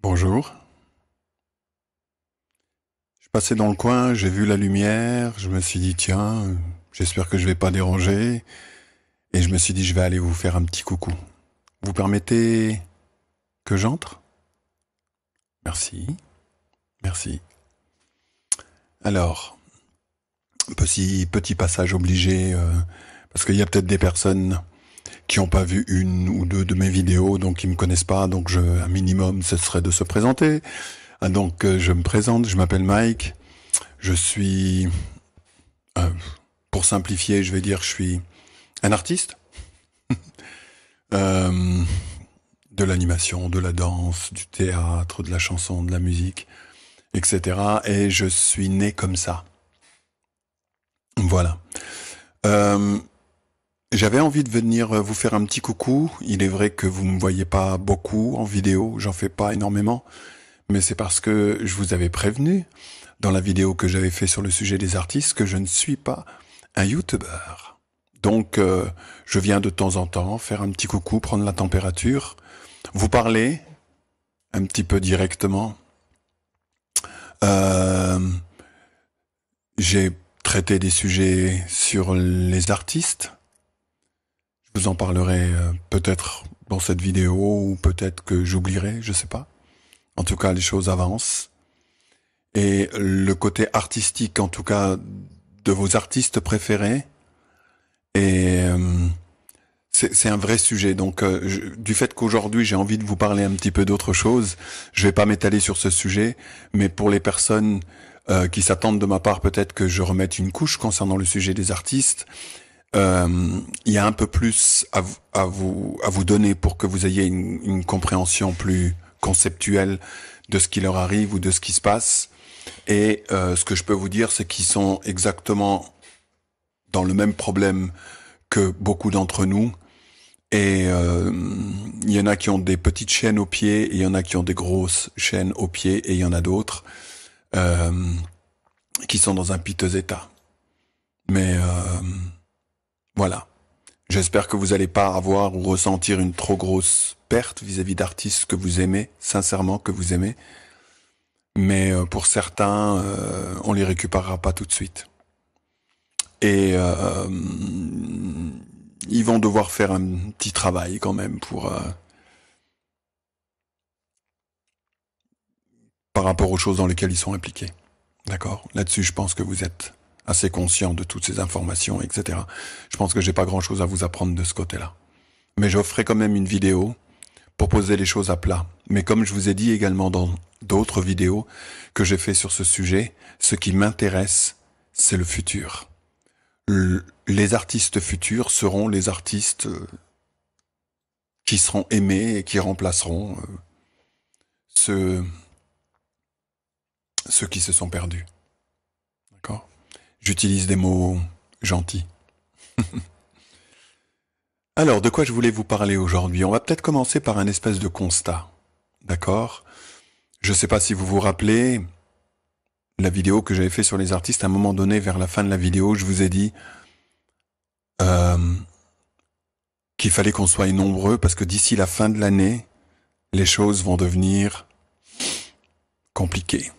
Bonjour. Je passais dans le coin, j'ai vu la lumière, je me suis dit tiens, j'espère que je vais pas déranger, et je me suis dit je vais aller vous faire un petit coucou. Vous permettez que j'entre? Merci, merci. Alors, petit passage obligé, parce qu'il y a peut-être des personnes qui n'ont pas vu une ou deux de mes vidéos, donc qui me connaissent pas, donc un minimum, ce serait de se présenter. Donc je me présente, je m'appelle Mike, je suis, pour simplifier, je vais dire, je suis un artiste de l'animation, de la danse, du théâtre, de la chanson, de la musique, etc. Et je suis né comme ça. Voilà. J'avais envie de venir vous faire un petit coucou. Il est vrai que vous me voyez pas beaucoup en vidéo, j'en fais pas énormément, mais c'est parce que je vous avais prévenu dans la vidéo que j'avais fait sur le sujet des artistes que je ne suis pas un youtubeur. Donc je viens de temps en temps faire un petit coucou, prendre la température, vous parler un petit peu directement. J'ai traité des sujets sur les artistes. Je vous en parlerai peut-être dans cette vidéo ou peut-être que j'oublierai, je sais pas. En tout cas, les choses avancent. Et le côté artistique, en tout cas, de vos artistes préférés, et c'est un vrai sujet. Donc, du fait qu'aujourd'hui, j'ai envie de vous parler un petit peu d'autre chose, je vais pas m'étaler sur ce sujet, mais pour les personnes qui s'attendent de ma part, peut-être que je remette une couche concernant le sujet des artistes, il y a un peu plus à vous donner pour que vous ayez une compréhension plus conceptuelle de ce qui leur arrive ou de ce qui se passe. Et ce que je peux vous dire, c'est qu'ils sont exactement dans le même problème que beaucoup d'entre nous. Et il y en a qui ont des petites chaînes aux pieds, et il y en a qui ont des grosses chaînes aux pieds, et il y en a d'autres qui sont dans un piteux état. Mais voilà. J'espère que vous n'allez pas avoir ou ressentir une trop grosse perte vis-à-vis d'artistes que vous aimez, sincèrement que vous aimez. Mais pour certains, on les récupérera pas tout de suite. Et ils vont devoir faire un petit travail quand même pour par rapport aux choses dans lesquelles ils sont impliqués. D'accord? Là-dessus, je pense que vous êtes assez conscient de toutes ces informations, etc. Je pense que j'ai pas grand-chose à vous apprendre de ce côté-là. Mais j'offrirai quand même une vidéo pour poser les choses à plat. Mais comme je vous ai dit également dans d'autres vidéos que j'ai fait sur ce sujet, ce qui m'intéresse, c'est le futur. Les artistes futurs seront les artistes qui seront aimés et qui remplaceront ceux qui se sont perdus. D'accord ? J'utilise des mots gentils. Alors, de quoi je voulais vous parler aujourd'hui? On va peut-être commencer par un espèce de constat. D'accord? Je ne sais pas si vous vous rappelez la vidéo que j'avais fait sur les artistes. À un moment donné, vers la fin de la vidéo, je vous ai dit qu'il fallait qu'on soit nombreux parce que d'ici la fin de l'année, les choses vont devenir compliquées,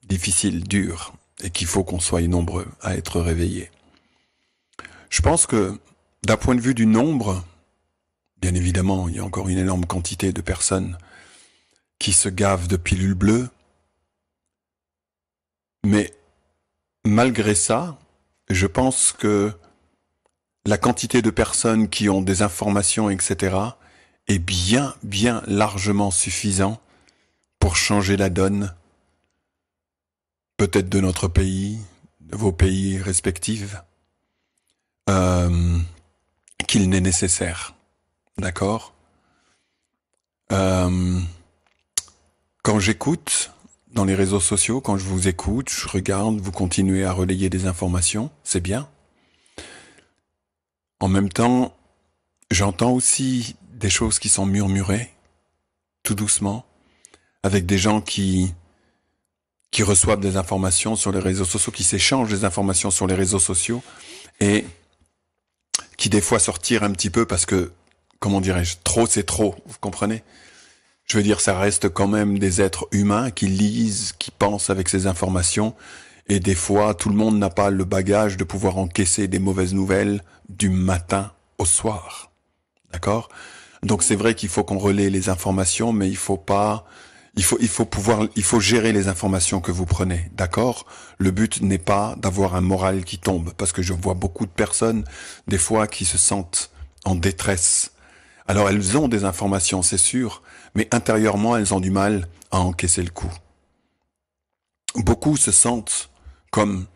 difficiles, dures, et qu'il faut qu'on soit nombreux à être réveillés. Je pense que d'un point de vue du nombre, bien évidemment, il y a encore une énorme quantité de personnes qui se gavent de pilules bleues, mais malgré ça, je pense que la quantité de personnes qui ont des informations, etc., est bien, bien largement suffisant pour changer la donne, peut-être de notre pays, de vos pays respectifs, qu'il n'est nécessaire. D'accord? Quand j'écoute dans les réseaux sociaux, quand je vous écoute, je regarde, vous continuez à relayer des informations, c'est bien. En même temps, j'entends aussi des choses qui sont murmurées, tout doucement, avec des gens qui reçoivent des informations sur les réseaux sociaux, qui s'échangent des informations sur les réseaux sociaux, et qui des fois sortirent un petit peu parce que, comment dirais-je, trop c'est trop, vous comprenez? Je veux dire, ça reste quand même des êtres humains qui lisent, qui pensent avec ces informations, et des fois, tout le monde n'a pas le bagage de pouvoir encaisser des mauvaises nouvelles du matin au soir. D'accord? Donc c'est vrai qu'il faut qu'on relaie les informations, mais il faut gérer les informations que vous prenez. D'accord? Le but n'est pas d'avoir un moral qui tombe, parce que je vois beaucoup de personnes, des fois, qui se sentent en détresse. Alors elles ont des informations, c'est sûr, mais intérieurement, elles ont du mal à encaisser le coup. Beaucoup se sentent comme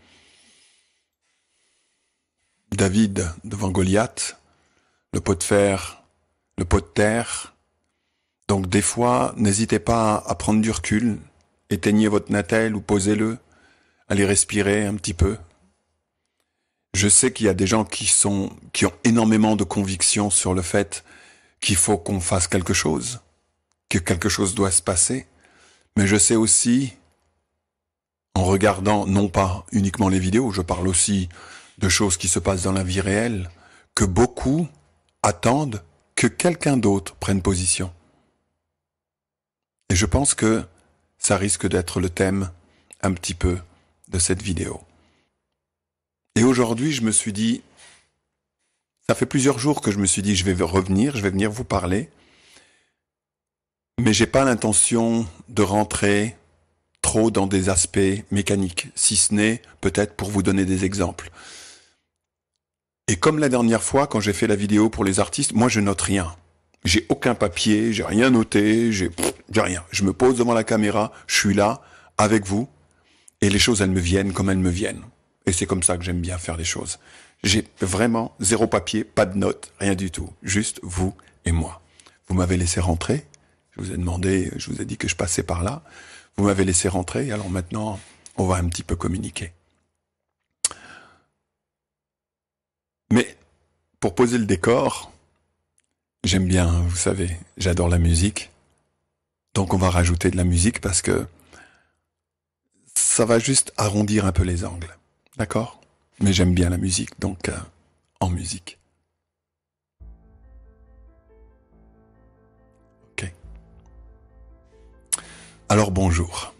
David devant Goliath, le pot de fer, le pot de terre. Donc des fois, n'hésitez pas à prendre du recul, éteignez votre natel ou posez-le, allez respirer un petit peu. Je sais qu'il y a des gens qui ont énormément de conviction sur le fait qu'il faut qu'on fasse quelque chose, que quelque chose doit se passer, mais je sais aussi, en regardant non pas uniquement les vidéos, je parle aussi de choses qui se passent dans la vie réelle, que beaucoup attendent que quelqu'un d'autre prenne position. Et je pense que ça risque d'être le thème un petit peu de cette vidéo. Et aujourd'hui, je me suis dit, ça fait plusieurs jours que je me suis dit, je vais venir vous parler, mais j'ai pas l'intention de rentrer trop dans des aspects mécaniques, si ce n'est peut-être pour vous donner des exemples. Et comme la dernière fois, quand j'ai fait la vidéo pour les artistes, moi je note rien. J'ai aucun papier, j'ai rien noté, j'ai rien. Je me pose devant la caméra, je suis là, avec vous, et les choses, elles me viennent comme elles me viennent. Et c'est comme ça que j'aime bien faire les choses. J'ai vraiment zéro papier, pas de notes, rien du tout. Juste vous et moi. Vous m'avez laissé rentrer, je vous ai demandé, je vous ai dit que je passais par là. Vous m'avez laissé rentrer, alors maintenant, on va un petit peu communiquer. Mais, pour poser le décor, j'aime bien, vous savez, j'adore la musique. Donc on va rajouter de la musique parce que ça va juste arrondir un peu les angles. D'accord? Mais j'aime bien la musique, donc en musique. Ok. Alors bonjour.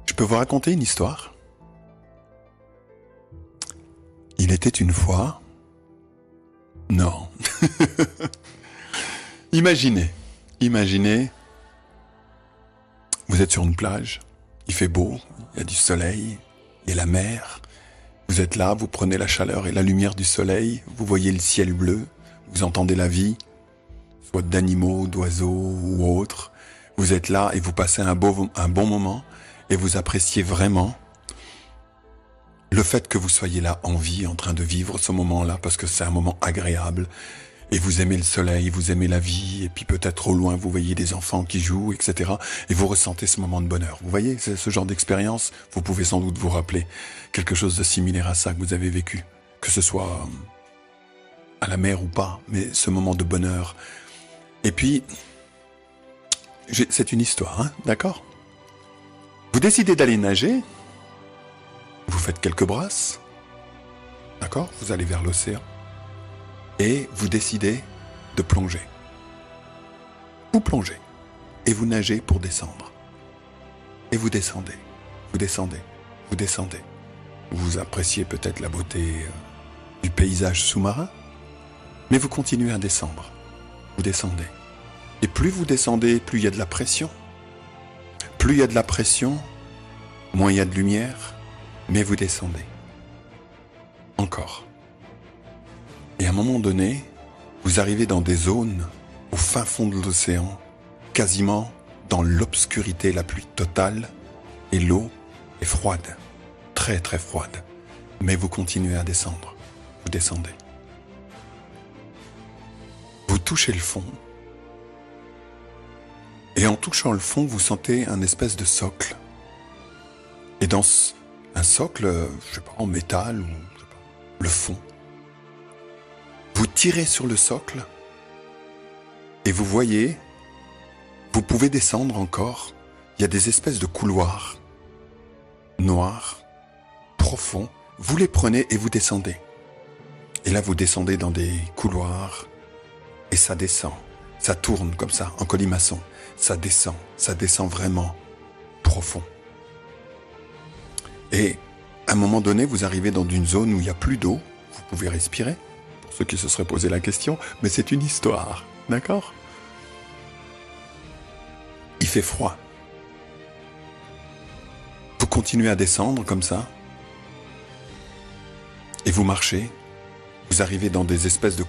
Je peux vous raconter une histoire? Il était une fois... Non. Imaginez, vous êtes sur une plage, il fait beau, il y a du soleil, il y a la mer, vous êtes là, vous prenez la chaleur et la lumière du soleil, vous voyez le ciel bleu, vous entendez la vie, soit d'animaux, d'oiseaux ou autres, vous êtes là et vous passez un bon moment et vous appréciez vraiment le fait que vous soyez là en vie, en train de vivre ce moment-là, parce que c'est un moment agréable, et vous aimez le soleil, vous aimez la vie, et puis peut-être au loin vous voyez des enfants qui jouent, etc. Et vous ressentez ce moment de bonheur. Vous voyez, c'est ce genre d'expérience, vous pouvez sans doute vous rappeler quelque chose de similaire à ça que vous avez vécu, que ce soit à la mer ou pas, mais ce moment de bonheur. Et puis, c'est une histoire, hein, d'accord? Vous décidez d'aller nager, vous faites quelques brasses, d'accord? Vous allez vers l'océan. Et vous décidez de plonger. Vous plongez. Et vous nagez pour descendre. Et vous descendez. Vous descendez. Vous descendez. vous appréciez peut-être la beauté du paysage sous-marin, mais vous continuez à descendre. Vous descendez. Et plus vous descendez, plus il y a de la pression. Plus il y a de la pression, moins il y a de lumière, mais vous descendez. Encore. Et à un moment donné, vous arrivez dans des zones au fin fond de l'océan, quasiment dans l'obscurité la plus totale, et l'eau est froide, très très froide. Mais vous continuez à descendre. Vous descendez. Vous touchez le fond. Et en touchant le fond, vous sentez un espèce de socle. Et dans un socle, je sais pas, en métal ou je sais pas, le fond. Vous tirez sur le socle et vous voyez, vous pouvez descendre encore. Il y a des espèces de couloirs noirs, profonds. Vous les prenez et vous descendez. Et là, vous descendez dans des couloirs et ça descend. Ça tourne comme ça, en colimaçon. Ça descend vraiment profond. Et à un moment donné, vous arrivez dans une zone où il n'y a plus d'eau. Vous pouvez respirer, pour ceux qui se seraient posé la question, mais c'est une histoire, d'accord ? Il fait froid. Vous continuez à descendre comme ça, et vous marchez. Vous arrivez dans des espèces de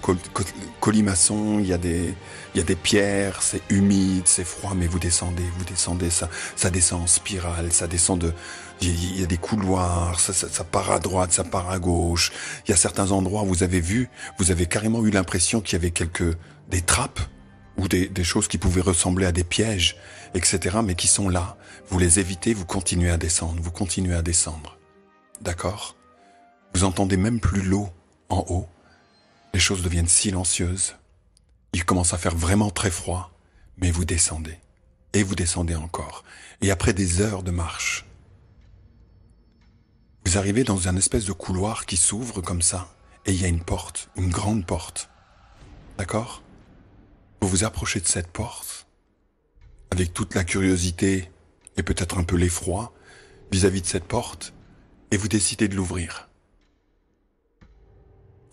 colimaçons, il y a des pierres, c'est humide, c'est froid, mais vous descendez, ça descend en spirale, ça descend il y a des couloirs, ça part à droite, ça part à gauche. Il y a certains endroits où vous avez carrément eu l'impression qu'il y avait des trappes ou des choses qui pouvaient ressembler à des pièges, etc., mais qui sont là. Vous les évitez, vous continuez à descendre. D'accord ? Vous entendez même plus l'eau en haut. Les choses deviennent silencieuses. Il commence à faire vraiment très froid, mais vous descendez. Et vous descendez encore. Et après des heures de marche, vous arrivez dans un espèce de couloir qui s'ouvre comme ça, et il y a une porte, une grande porte. D'accord ? Vous vous approchez de cette porte, avec toute la curiosité et peut-être un peu l'effroi vis-à-vis de cette porte, et vous décidez de l'ouvrir.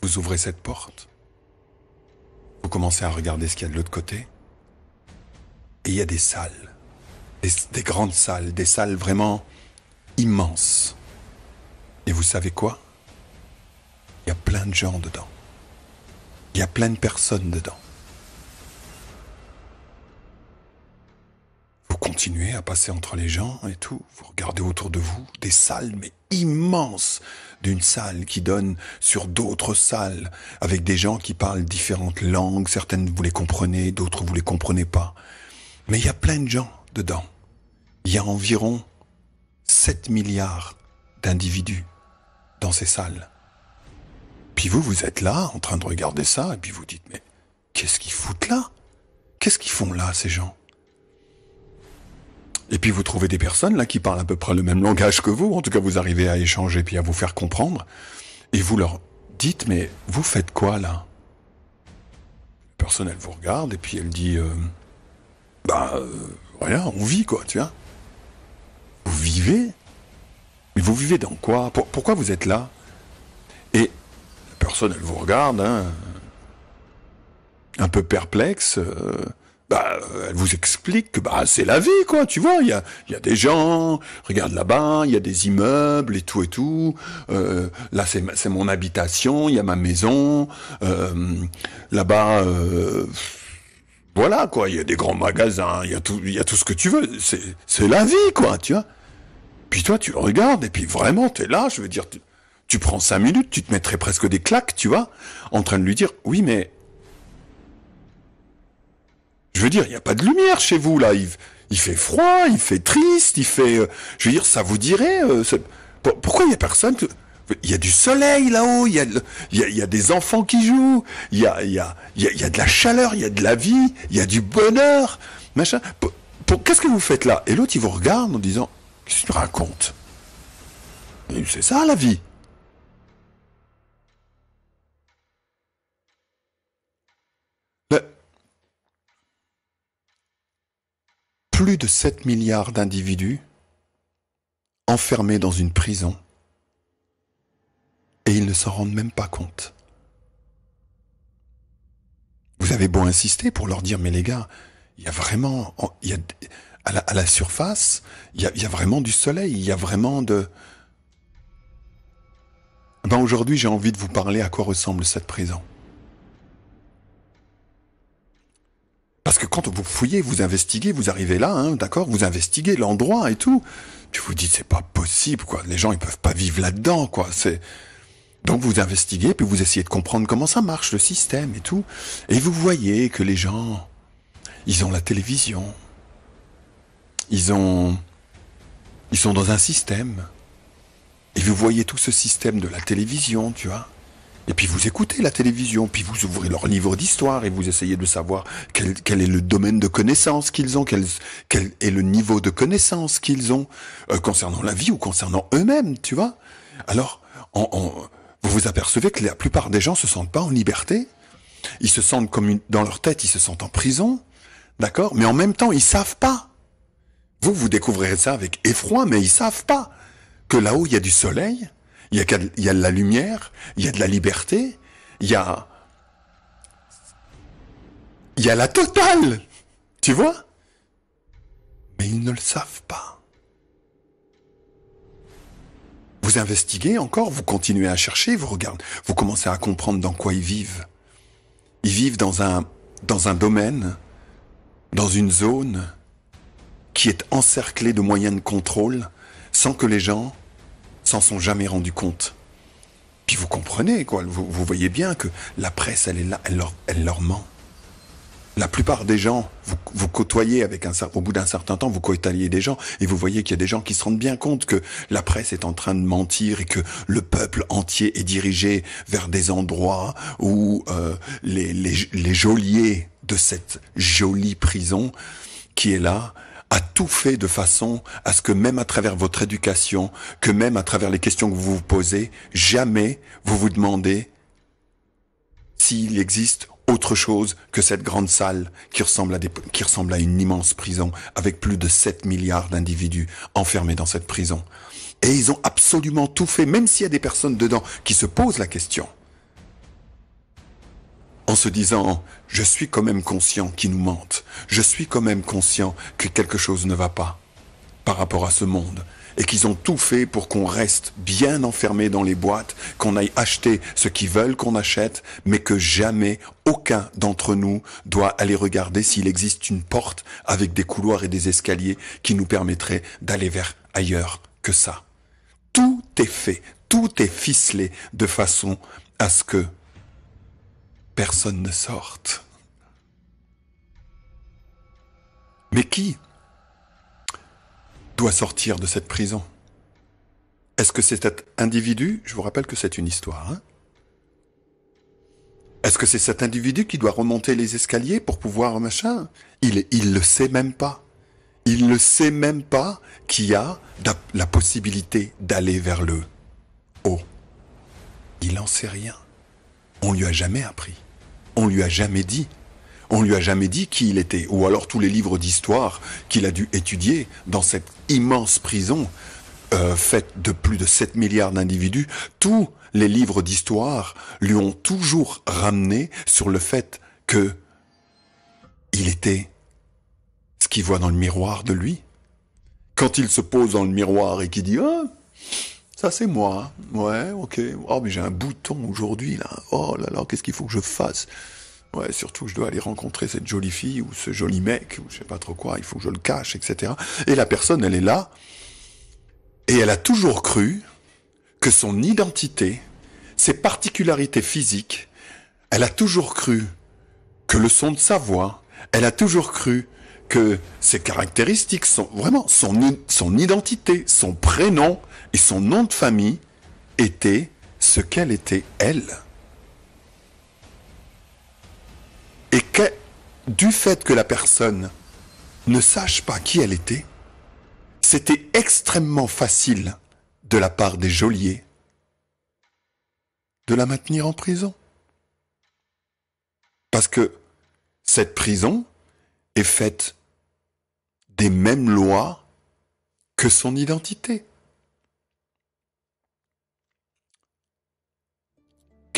Vous ouvrez cette porte, vous commencez à regarder ce qu'il y a de l'autre côté, et il y a des salles, des grandes salles, des salles vraiment immenses. Et vous savez quoi ? Il y a plein de gens dedans. Il y a plein de personnes dedans. Vous continuez à passer entre les gens et tout, vous regardez autour de vous, des salles mais immenses, d'une salle qui donne sur d'autres salles, avec des gens qui parlent différentes langues, certaines vous les comprenez, d'autres vous les comprenez pas. Mais il y a plein de gens dedans. Il y a environ 7 milliards d'individus dans ces salles. Puis vous êtes là, en train de regarder ça, et puis vous dites, mais qu'est-ce qu'ils foutent là ? Qu'est-ce qu'ils font là, ces gens ? Et puis vous trouvez des personnes là qui parlent à peu près le même langage que vous, en tout cas vous arrivez à échanger puis à vous faire comprendre, et vous leur dites, mais vous faites quoi là ? La personne elle vous regarde et puis elle dit, rien, on vit quoi, tu vois. Vous vivez ? Mais vous vivez dans quoi ? Pourquoi vous êtes là ? Et la personne elle vous regarde, un peu perplexe, elle vous explique que c'est la vie, quoi, tu vois, il y a des gens, regarde là-bas, il y a des immeubles et tout, là c'est mon habitation, il y a ma maison, là-bas, voilà, quoi, il y a des grands magasins, il y a tout ce que tu veux, c'est la vie, quoi, tu vois. Puis toi, tu le regardes, et puis vraiment, t'es là, je veux dire, tu prends 5 minutes, tu te mettrais presque des claques, tu vois, en train de lui dire, oui, mais je veux dire, il n'y a pas de lumière chez vous, là. Il fait froid, il fait triste, je veux dire, ça vous dirait... pourquoi il n'y a personne Il y a du soleil là-haut, il y a des enfants qui jouent, il y a de la chaleur, il y a de la vie, il y a du bonheur, machin. Qu'est-ce que vous faites là ? Et l'autre, il vous regarde en disant, qu'est-ce que tu racontes ? Et c'est ça, la vie. Plus de 7 milliards d'individus enfermés dans une prison Et ils ne s'en rendent même pas compte. Vous avez beau insister pour leur dire, mais les gars, il y a vraiment, à la surface, il y a vraiment du soleil, il y a vraiment de... Ben aujourd'hui, j'ai envie de vous parler à quoi ressemble cette prison. Parce que quand vous fouillez, vous investiguez, vous arrivez là, hein, d'accord, vous investiguez l'endroit et tout. Tu vous dites, c'est pas possible, quoi. Les gens, ils peuvent pas vivre là-dedans, quoi. Donc vous investiguez, puis vous essayez de comprendre comment ça marche, le système et tout. Et vous voyez que les gens, ils ont la télévision. Ils sont dans un système. Et vous voyez tout ce système de la télévision, tu vois. Et puis vous écoutez la télévision, puis vous ouvrez leur livre d'histoire et vous essayez de savoir quel est le domaine de connaissance qu'ils ont, quel est le niveau de connaissance qu'ils ont concernant la vie ou concernant eux-mêmes, tu vois. Alors, vous vous apercevez que la plupart des gens se sentent pas en liberté. Ils se sentent dans leur tête, ils se sentent en prison, d'accord. Mais en même temps, ils savent pas. Vous découvrirez ça avec effroi, mais ils savent pas que là-haut il y a du soleil. Il y a de la lumière, il y a de la liberté, il y a la totale, tu vois? Mais ils ne le savent pas. Vous investiguez encore, vous continuez à chercher, vous regardez, vous commencez à comprendre dans quoi ils vivent. Ils vivent dans un domaine, dans une zone qui est encerclée de moyens de contrôle sans que les gens s'en sont jamais rendus compte. Puis vous comprenez, quoi. Vous voyez bien que la presse, elle est là, elle leur ment. La plupart des gens, vous côtoyez au bout d'un certain temps, vous côtoyez des gens et vous voyez qu'il y a des gens qui se rendent bien compte que la presse est en train de mentir et que le peuple entier est dirigé vers des endroits où les geôliers de cette jolie prison qui est là a tout fait de façon à ce que même à travers votre éducation, que même à travers les questions que vous vous posez, jamais vous vous demandez s'il existe autre chose que cette grande salle qui ressemble à une immense prison avec plus de 7 milliards d'individus enfermés dans cette prison. Et ils ont absolument tout fait, même s'il y a des personnes dedans qui se posent la question. En se disant, je suis quand même conscient qu'ils nous mentent. Je suis quand même conscient que quelque chose ne va pas par rapport à ce monde. Et qu'ils ont tout fait pour qu'on reste bien enfermé dans les boîtes, qu'on aille acheter ce qu'ils veulent qu'on achète, mais que jamais aucun d'entre nous doit aller regarder s'il existe une porte avec des couloirs et des escaliers qui nous permettraient d'aller vers ailleurs que ça. Tout est fait, tout est ficelé de façon à ce que personne ne sorte. Mais qui doit sortir de cette prison? Est-ce que c'est cet individu? Je vous rappelle que c'est une histoire. Hein? Est-ce que c'est cet individu qui doit remonter les escaliers pour pouvoir machin? Il le sait même pas. Il ne sait même pas qu'il y a la possibilité d'aller vers le haut. Il n'en sait rien. On lui a jamais appris. On lui a jamais dit. On lui a jamais dit qui il était. Ou alors tous les livres d'histoire qu'il a dû étudier dans cette immense prison faite de plus de 7 milliards d'individus, tous les livres d'histoire lui ont toujours ramené sur le fait que il était ce qu'il voit dans le miroir de lui. Quand il se pose dans le miroir et qu'il dit « Ah, ça c'est moi, ouais, ok, oh mais j'ai un bouton aujourd'hui là, oh là là, qu'est-ce qu'il faut que je fasse ?» Ouais, surtout je dois aller rencontrer cette jolie fille ou ce joli mec, ou je sais pas trop quoi, il faut que je le cache, etc. Et la personne, elle est là, et elle a toujours cru que son identité, ses particularités physiques, elle a toujours cru que le son de sa voix, elle a toujours cru que ses caractéristiques, vraiment son identité, son prénom et son nom de famille étaient ce qu'elle était elle. Et que, du fait que la personne ne sache pas qui elle était, c'était extrêmement facile de la part des geôliers de la maintenir en prison. Parce que cette prison est faite des mêmes lois que son identité.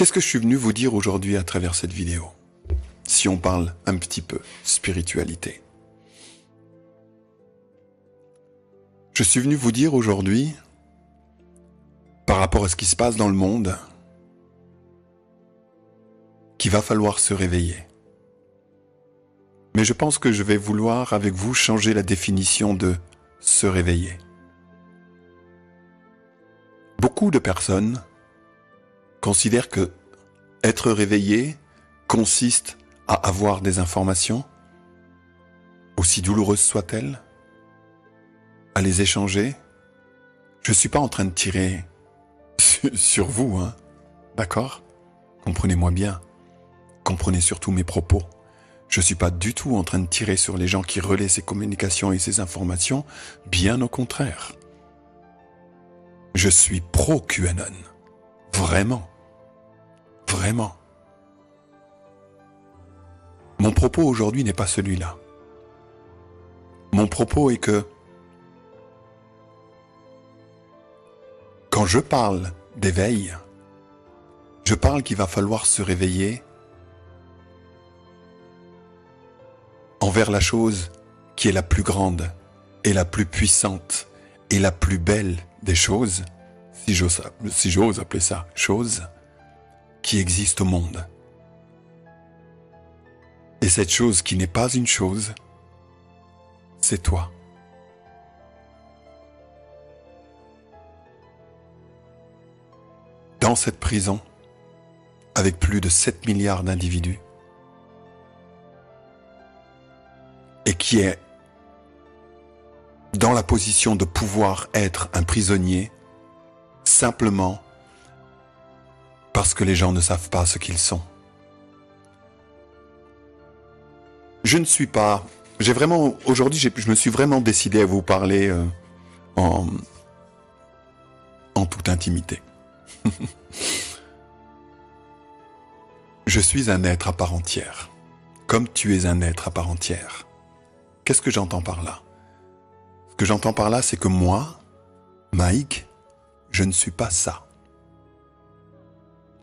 Qu'est-ce que je suis venu vous dire aujourd'hui à travers cette vidéo? Si on parle un petit peu spiritualité. Je suis venu vous dire aujourd'hui, par rapport à ce qui se passe dans le monde, qu'il va falloir se réveiller. Mais je pense que je vais vouloir avec vous changer la définition de se réveiller. Beaucoup de personnes considèrent que être réveillé consiste à avoir des informations, aussi douloureuses soient-elles, à les échanger. Je ne suis pas en train de tirer sur vous, hein, d'accord? Comprenez-moi bien. Comprenez surtout mes propos. Je ne suis pas du tout en train de tirer sur les gens qui relaient ces communications et ces informations, bien au contraire. Je suis pro-QAnon. Vraiment. Vraiment. Mon propos aujourd'hui n'est pas celui-là. Mon propos est que quand je parle d'éveil, je parle qu'il va falloir se réveiller envers la chose qui est la plus grande et la plus puissante et la plus belle des choses, si j'ose appeler ça chose, qui existe au monde. Et cette chose qui n'est pas une chose, c'est toi. Dans cette prison, avec plus de 7 milliards d'individus, et qui est dans la position de pouvoir être un prisonnier, simplement parce que les gens ne savent pas ce qu'ils sont. Je ne suis pas... Aujourd'hui, je me suis vraiment décidé à vous parler en toute intimité. Je suis un être à part entière, comme tu es un être à part entière. Qu'est-ce que j'entends par là? Ce que j'entends par là, c'est que moi, Mike, je ne suis pas ça.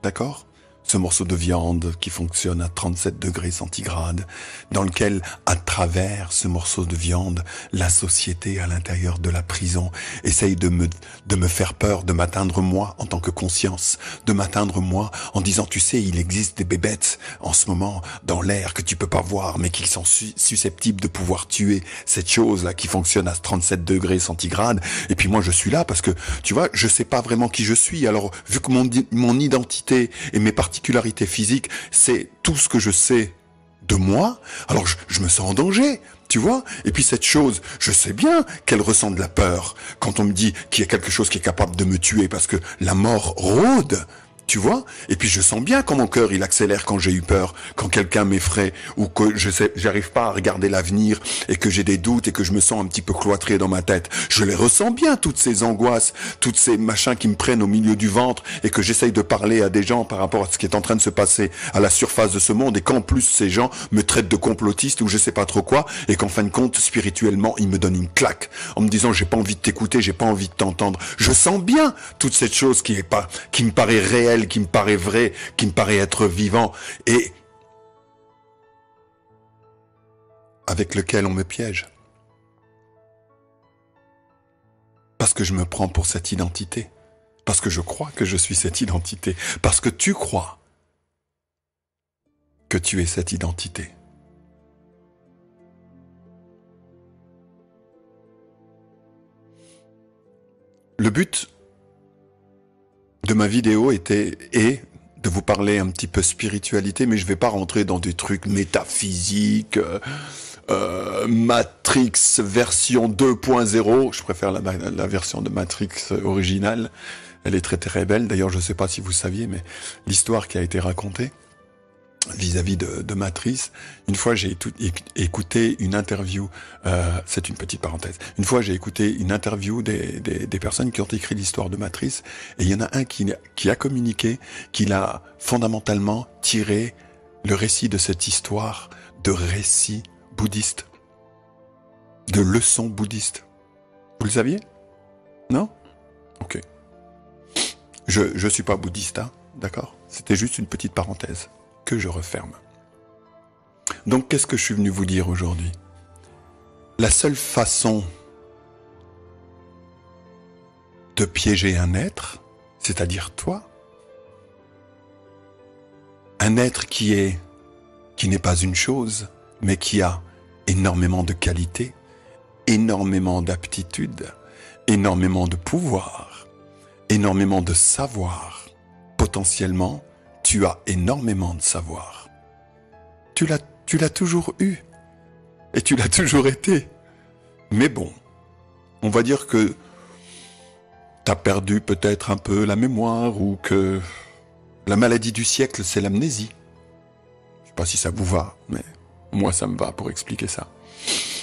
D'accord? Ce morceau de viande qui fonctionne à 37 degrés centigrades, dans lequel, à travers ce morceau de viande, la société à l'intérieur de la prison essaye de me faire peur, de m'atteindre moi en tant que conscience, de m'atteindre moi en disant, tu sais, il existe des bébêtes en ce moment dans l'air que tu peux pas voir, mais qui sont susceptibles de pouvoir tuer cette chose-là qui fonctionne à 37 degrés centigrades. Et puis moi, je suis là parce que, tu vois, je sais pas vraiment qui je suis. Alors, vu que mon identité et mes particularités physiques, c'est tout ce que je sais de moi, alors je me sens en danger, tu vois. Et puis cette chose, je sais bien qu'elle ressent de la peur quand on me dit qu'il y a quelque chose qui est capable de me tuer parce que la mort rôde, tu vois. Et puis je sens bien quand mon cœur il accélère quand j'ai eu peur, quand quelqu'un m'effraie ou que j'arrive pas à regarder l'avenir et que j'ai des doutes et que je me sens un petit peu cloîtré dans ma tête. Je les ressens bien, toutes ces angoisses, toutes ces machins qui me prennent au milieu du ventre et que j'essaye de parler à des gens par rapport à ce qui est en train de se passer à la surface de ce monde et qu'en plus ces gens me traitent de complotiste ou je sais pas trop quoi et qu'en fin de compte spirituellement ils me donnent une claque en me disant j'ai pas envie de t'écouter, j'ai pas envie de t'entendre. Je sens bien toute cette chose qui me paraît réelle, qui me paraît vrai, qui me paraît être vivant et avec lequel on me piège. Parce que je me prends pour cette identité. Parce que je crois que je suis cette identité. Parce que tu crois que tu es cette identité. Le but de ma vidéo est de vous parler un petit peu spiritualité, mais je vais pas rentrer dans des trucs métaphysiques, Matrix version 2.0. Je préfère la version de Matrix originale. Elle est très très belle. D'ailleurs, je sais pas si vous saviez, mais l'histoire qui a été racontée vis-à-vis de Matrix, une fois j'ai écouté une interview, c'est une petite parenthèse, une fois j'ai écouté une interview des personnes qui ont écrit l'histoire de Matrix, et il y en a un qui a communiqué qu'il a fondamentalement tiré le récit de cette histoire de récit bouddhiste, de leçons bouddhistes. Vous le saviez? Non? Ok. Je suis pas bouddhiste, hein. d'accord? C'était juste une petite parenthèse que je referme. Donc, qu'est-ce que je suis venu vous dire aujourd'hui? La seule façon de piéger un être, c'est-à-dire toi, un être qui n'est pas une chose, mais qui a énormément de qualités, énormément d'aptitudes, énormément de pouvoir, énormément de savoir. Potentiellement, tu as énormément de savoir. Tu l'as toujours eu. Et tu l'as toujours été. Mais bon, on va dire que t'as perdu peut-être un peu la mémoire ou que la maladie du siècle, c'est l'amnésie. Je sais pas si ça vous va, mais moi ça me va pour expliquer ça.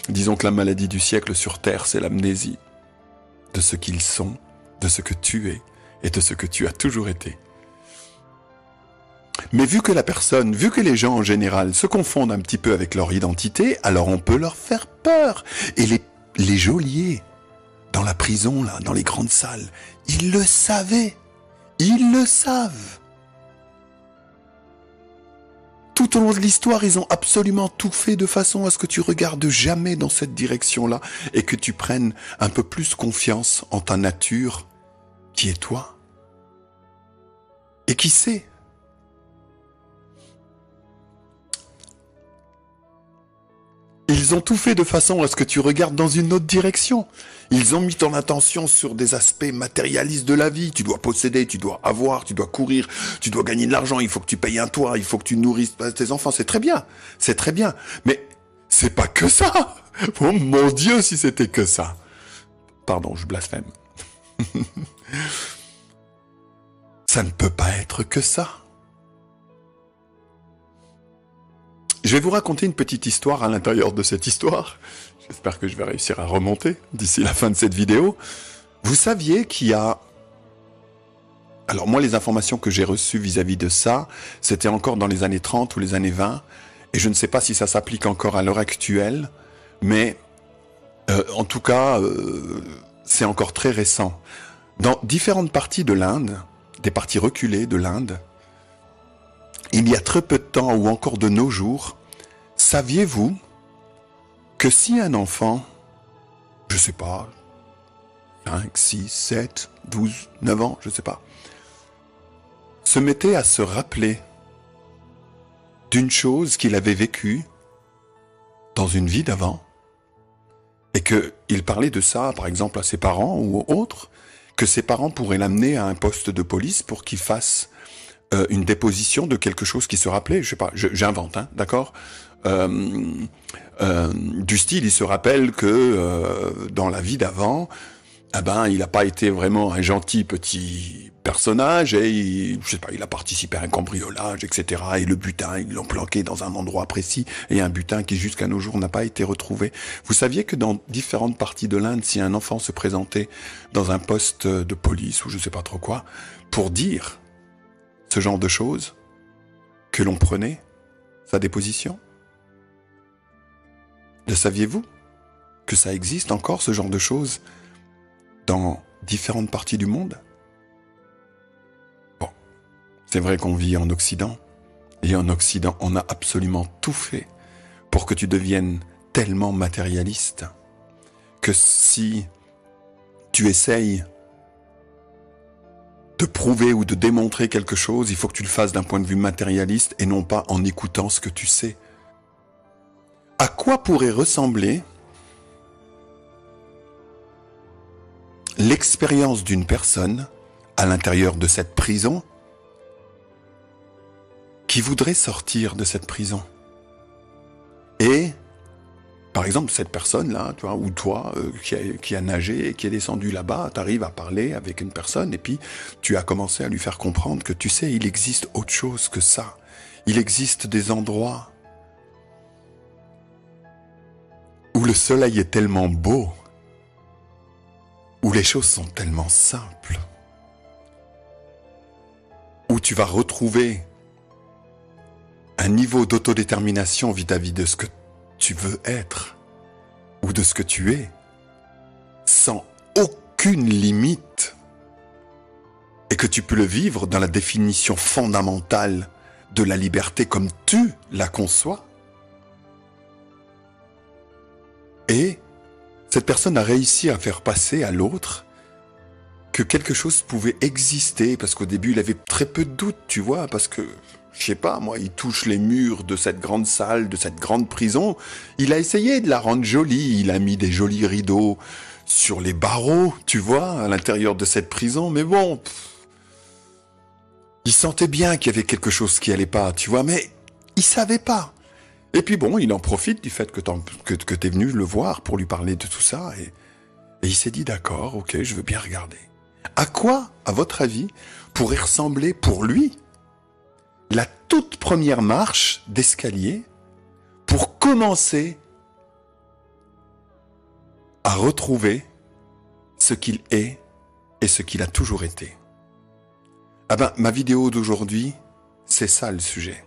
Disons que la maladie du siècle sur Terre, c'est l'amnésie de ce qu'ils sont, de ce que tu es et de ce que tu as toujours été. Mais vu que les gens en général se confondent un petit peu avec leur identité, alors on peut leur faire peur. Et les geôliers, dans la prison, là, dans les grandes salles, ils le savaient. Ils le savent. Tout au long de l'histoire, ils ont absolument tout fait de façon à ce que tu regardes jamais dans cette direction-là et que tu prennes un peu plus confiance en ta nature, qui est toi. Et qui sait? Ils ont tout fait de façon à ce que tu regardes dans une autre direction. Ils ont mis ton attention sur des aspects matérialistes de la vie. Tu dois posséder, tu dois avoir, tu dois courir, tu dois gagner de l'argent, il faut que tu payes un toit, il faut que tu nourrisses tes enfants. C'est très bien, c'est très bien. Mais c'est pas que ça. Oh mon Dieu, si c'était que ça. Pardon, je blasphème. Ça ne peut pas être que ça. Je vais vous raconter une petite histoire à l'intérieur de cette histoire. J'espère que je vais réussir à remonter d'ici la fin de cette vidéo. Vous saviez qu'il y a... Alors moi, les informations que j'ai reçues vis-à-vis de ça, c'était encore dans les années 30 ou les années 20. Et je ne sais pas si ça s'applique encore à l'heure actuelle. Mais en tout cas, c'est encore très récent. Dans différentes parties de l'Inde, des parties reculées de l'Inde, il y a très peu de temps ou encore de nos jours, saviez-vous que si un enfant, je sais pas, 5, 6, 7, 12, 9 ans, je sais pas, se mettait à se rappeler d'une chose qu'il avait vécue dans une vie d'avant, et qu'il parlait de ça, par exemple, à ses parents ou autres, que ses parents pourraient l'amener à un poste de police pour qu'il fasse une déposition de quelque chose qui se rappelait, je sais pas, j'invente, hein, d'accord, du style, il se rappelle que dans la vie d'avant, eh ben, il n'a pas été vraiment un gentil petit personnage et je sais pas, il a participé à un cambriolage, etc. Et le butin, ils l'ont planqué dans un endroit précis et un butin qui jusqu'à nos jours n'a pas été retrouvé. Vous saviez que dans différentes parties de l'Inde, si un enfant se présentait dans un poste de police ou je sais pas trop quoi, pour dire ce genre de choses, que l'on prenait sa déposition? Le saviez-vous que ça existe encore, ce genre de choses, dans différentes parties du monde? Bon, c'est vrai qu'on vit en Occident, et en Occident, on a absolument tout fait pour que tu deviennes tellement matérialiste que si tu essayes de prouver ou de démontrer quelque chose, il faut que tu le fasses d'un point de vue matérialiste et non pas en écoutant ce que tu sais. À quoi pourrait ressembler l'expérience d'une personne à l'intérieur de cette prison qui voudrait sortir de cette prison? Et, par exemple, cette personne-là, tu vois, ou toi, qui a nagé et qui est descendu là-bas, tu arrives à parler avec une personne et puis tu as commencé à lui faire comprendre que tu sais, il existe autre chose que ça. Il existe des endroits où le soleil est tellement beau, où les choses sont tellement simples, où tu vas retrouver un niveau d'autodétermination vis-à-vis de ce que tu veux être, ou de ce que tu es, sans aucune limite, et que tu peux le vivre dans la définition fondamentale de la liberté comme tu la conçois. Et cette personne a réussi à faire passer à l'autre que quelque chose pouvait exister, parce qu'au début il avait très peu de doutes, tu vois, parce que, je sais pas, moi, il touche les murs de cette grande salle, de cette grande prison, il a essayé de la rendre jolie, il a mis des jolis rideaux sur les barreaux, tu vois, à l'intérieur de cette prison, mais bon, il sentait bien qu'il y avait quelque chose qui allait pas, tu vois, mais il savait pas. Et puis bon, il en profite du fait que t'es venu le voir pour lui parler de tout ça, et il s'est dit, d'accord, ok, je veux bien regarder. À quoi, à votre avis, pourrait ressembler pour lui la toute première marche d'escalier pour commencer à retrouver ce qu'il est et ce qu'il a toujours été? Ah ben, ma vidéo d'aujourd'hui, c'est ça le sujet.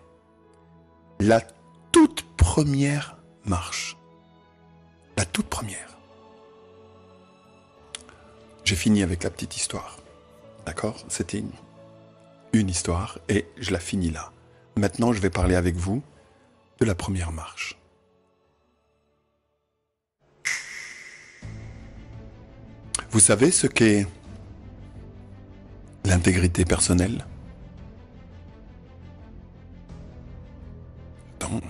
La toute première marche. La toute première. J'ai fini avec la petite histoire. D'accord? C'était une histoire et je la finis là. Maintenant, je vais parler avec vous de la première marche. Vous savez ce qu'est l'intégrité personnelle? Attends,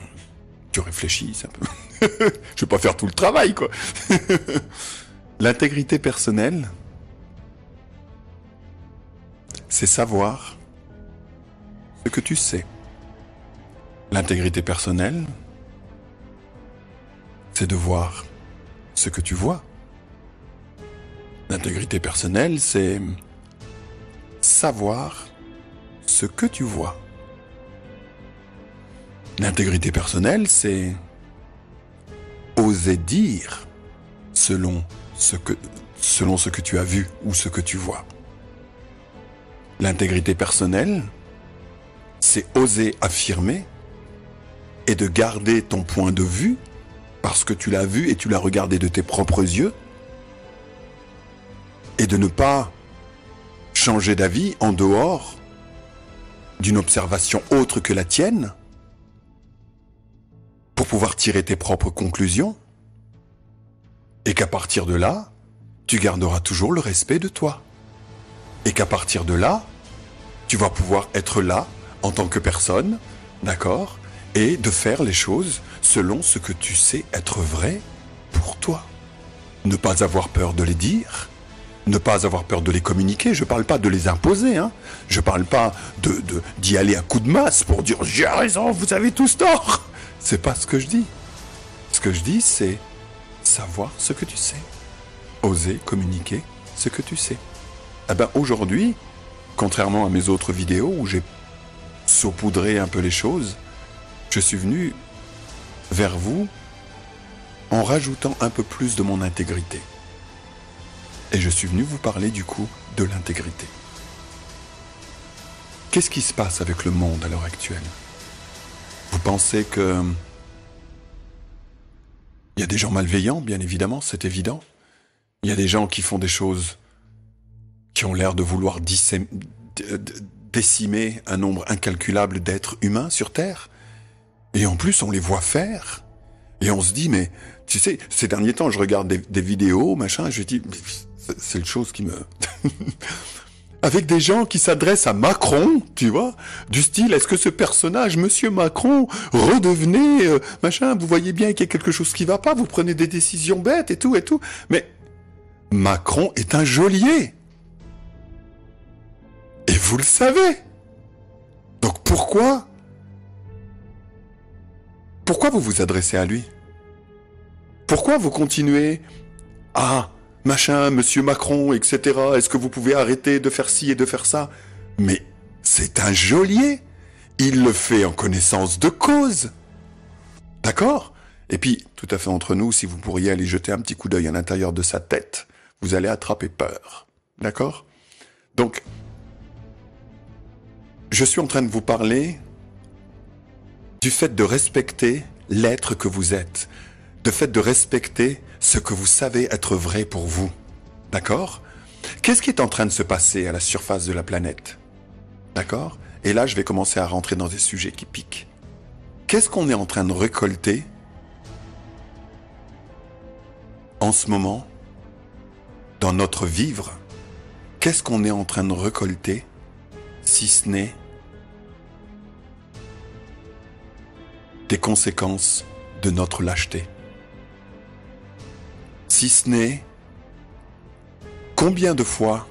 tu réfléchis, ça peut... Je vais pas faire tout le travail, quoi. L'intégrité personnelle, c'est savoir ce que tu sais. L'intégrité personnelle, c'est de voir ce que tu vois. L'intégrité personnelle, c'est savoir ce que tu vois. L'intégrité personnelle, c'est oser dire selon ce que tu as vu ou ce que tu vois. L'intégrité personnelle, c'est oser affirmer et de garder ton point de vue parce que tu l'as vu et tu l'as regardé de tes propres yeux et de ne pas changer d'avis en dehors d'une observation autre que la tienne pour pouvoir tirer tes propres conclusions et qu'à partir de là, tu garderas toujours le respect de toi. Et qu'à partir de là, tu vas pouvoir être là en tant que personne, d'accord, et de faire les choses selon ce que tu sais être vrai pour toi. Ne pas avoir peur de les dire, ne pas avoir peur de les communiquer. Je ne parle pas de les imposer, hein. Je ne parle pas d'y aller à coup de masse pour dire « j'ai raison, vous avez tous tort ». C'est pas ce que je dis. Ce que je dis, c'est savoir ce que tu sais. Oser communiquer ce que tu sais. Eh ben aujourd'hui, contrairement à mes autres vidéos où j'ai saupoudré un peu les choses, je suis venu vers vous en rajoutant un peu plus de mon intégrité. Et je suis venu vous parler du coup de l'intégrité. Qu'est-ce qui se passe avec le monde à l'heure actuelle? Vous pensez que il y a des gens malveillants, bien évidemment, c'est évident. Il y a des gens qui font des choses qui ont l'air de vouloir décimer un nombre incalculable d'êtres humains sur Terre. Et en plus, on les voit faire. Et on se dit, mais tu sais, ces derniers temps, je regarde des vidéos, machin, et je dis, c'est une chose qui me... Avec des gens qui s'adressent à Macron, tu vois, du style, est-ce que ce personnage, Monsieur Macron, redevenez, machin, vous voyez bien qu'il y a quelque chose qui va pas, vous prenez des décisions bêtes et tout, mais Macron est un geôlier. Et vous le savez. Donc pourquoi vous vous adressez à lui? Pourquoi vous continuez à... machin, Monsieur Macron, etc. Est-ce que vous pouvez arrêter de faire ci et de faire ça? Mais c'est un geôlier. Il le fait en connaissance de cause. D'accord? Et puis, tout à fait entre nous, si vous pourriez aller jeter un petit coup d'œil à l'intérieur de sa tête, vous allez attraper peur. D'accord? Donc, je suis en train de vous parler du fait de respecter l'être que vous êtes, du fait de respecter ce que vous savez être vrai pour vous. D'accord? Qu'est-ce qui est en train de se passer à la surface de la planète? D'accord? Et là, je vais commencer à rentrer dans des sujets qui piquent. Qu'est-ce qu'on est en train de récolter en ce moment dans notre vivre? Qu'est-ce qu'on est en train de récolter si ce n'est des conséquences de notre lâcheté? Si ce n'est combien de fois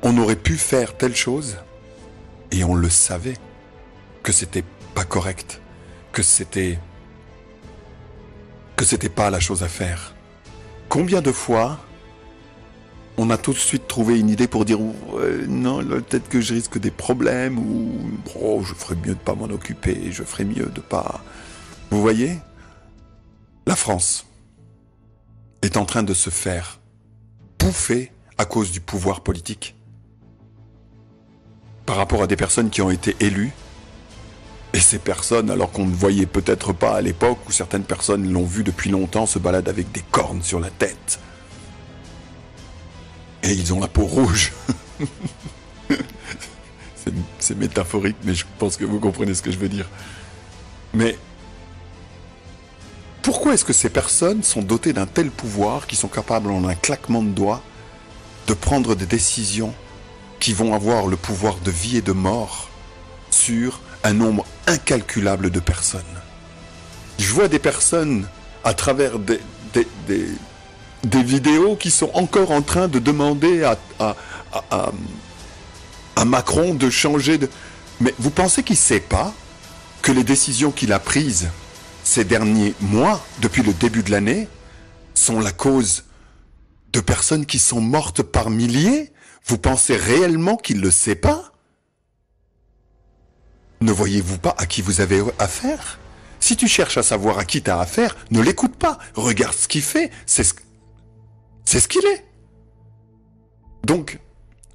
on aurait pu faire telle chose et on le savait que c'était pas correct, que c'était pas la chose à faire. Combien de fois on a tout de suite trouvé une idée pour dire non, là, peut-être que je risque des problèmes ou oh, je ferais mieux de pas m'en occuper, je ferais mieux de pas. Vous voyez, la France est en train de se faire bouffer à cause du pouvoir politique par rapport à des personnes qui ont été élues. Et ces personnes, alors qu'on ne voyait peut-être pas à l'époque, où certaines personnes l'ont vu depuis longtemps, se baladent avec des cornes sur la tête. Et ils ont la peau rouge. C'est métaphorique, mais je pense que vous comprenez ce que je veux dire. Mais pourquoi est-ce que ces personnes sont dotées d'un tel pouvoir, qui sont capables en un claquement de doigts de prendre des décisions qui vont avoir le pouvoir de vie et de mort sur un nombre incalculable de personnes? Je vois des personnes à travers des vidéos qui sont encore en train de demander à Macron de changer de... Mais vous pensez qu'il ne sait pas que les décisions qu'il a prises ces derniers mois, depuis le début de l'année, sont la cause de personnes qui sont mortes par milliers? Vous pensez réellement qu'il ne le sait pas? Ne voyez-vous pas à qui vous avez affaire? Si tu cherches à savoir à qui tu as affaire, ne l'écoute pas. Regarde ce qu'il fait, c'est ce qu'il est. Donc,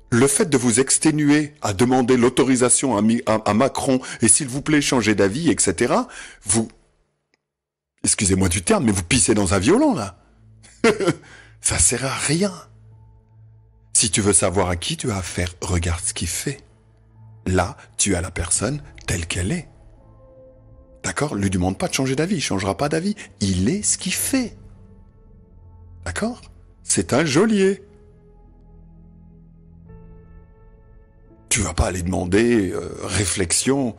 le fait de vous exténuer à demander l'autorisation à Macron et s'il vous plaît changez d'avis, etc., vous, excusez-moi du terme, mais vous pissez dans un violon là. Ça sert à rien. Si tu veux savoir à qui tu as affaire, regarde ce qu'il fait. Là, tu as la personne telle qu'elle est. D'accord? Lui demande pas de changer d'avis, il changera pas d'avis. Il est ce qu'il fait. D'accord? C'est un geôlier. Tu vas pas aller demander réflexion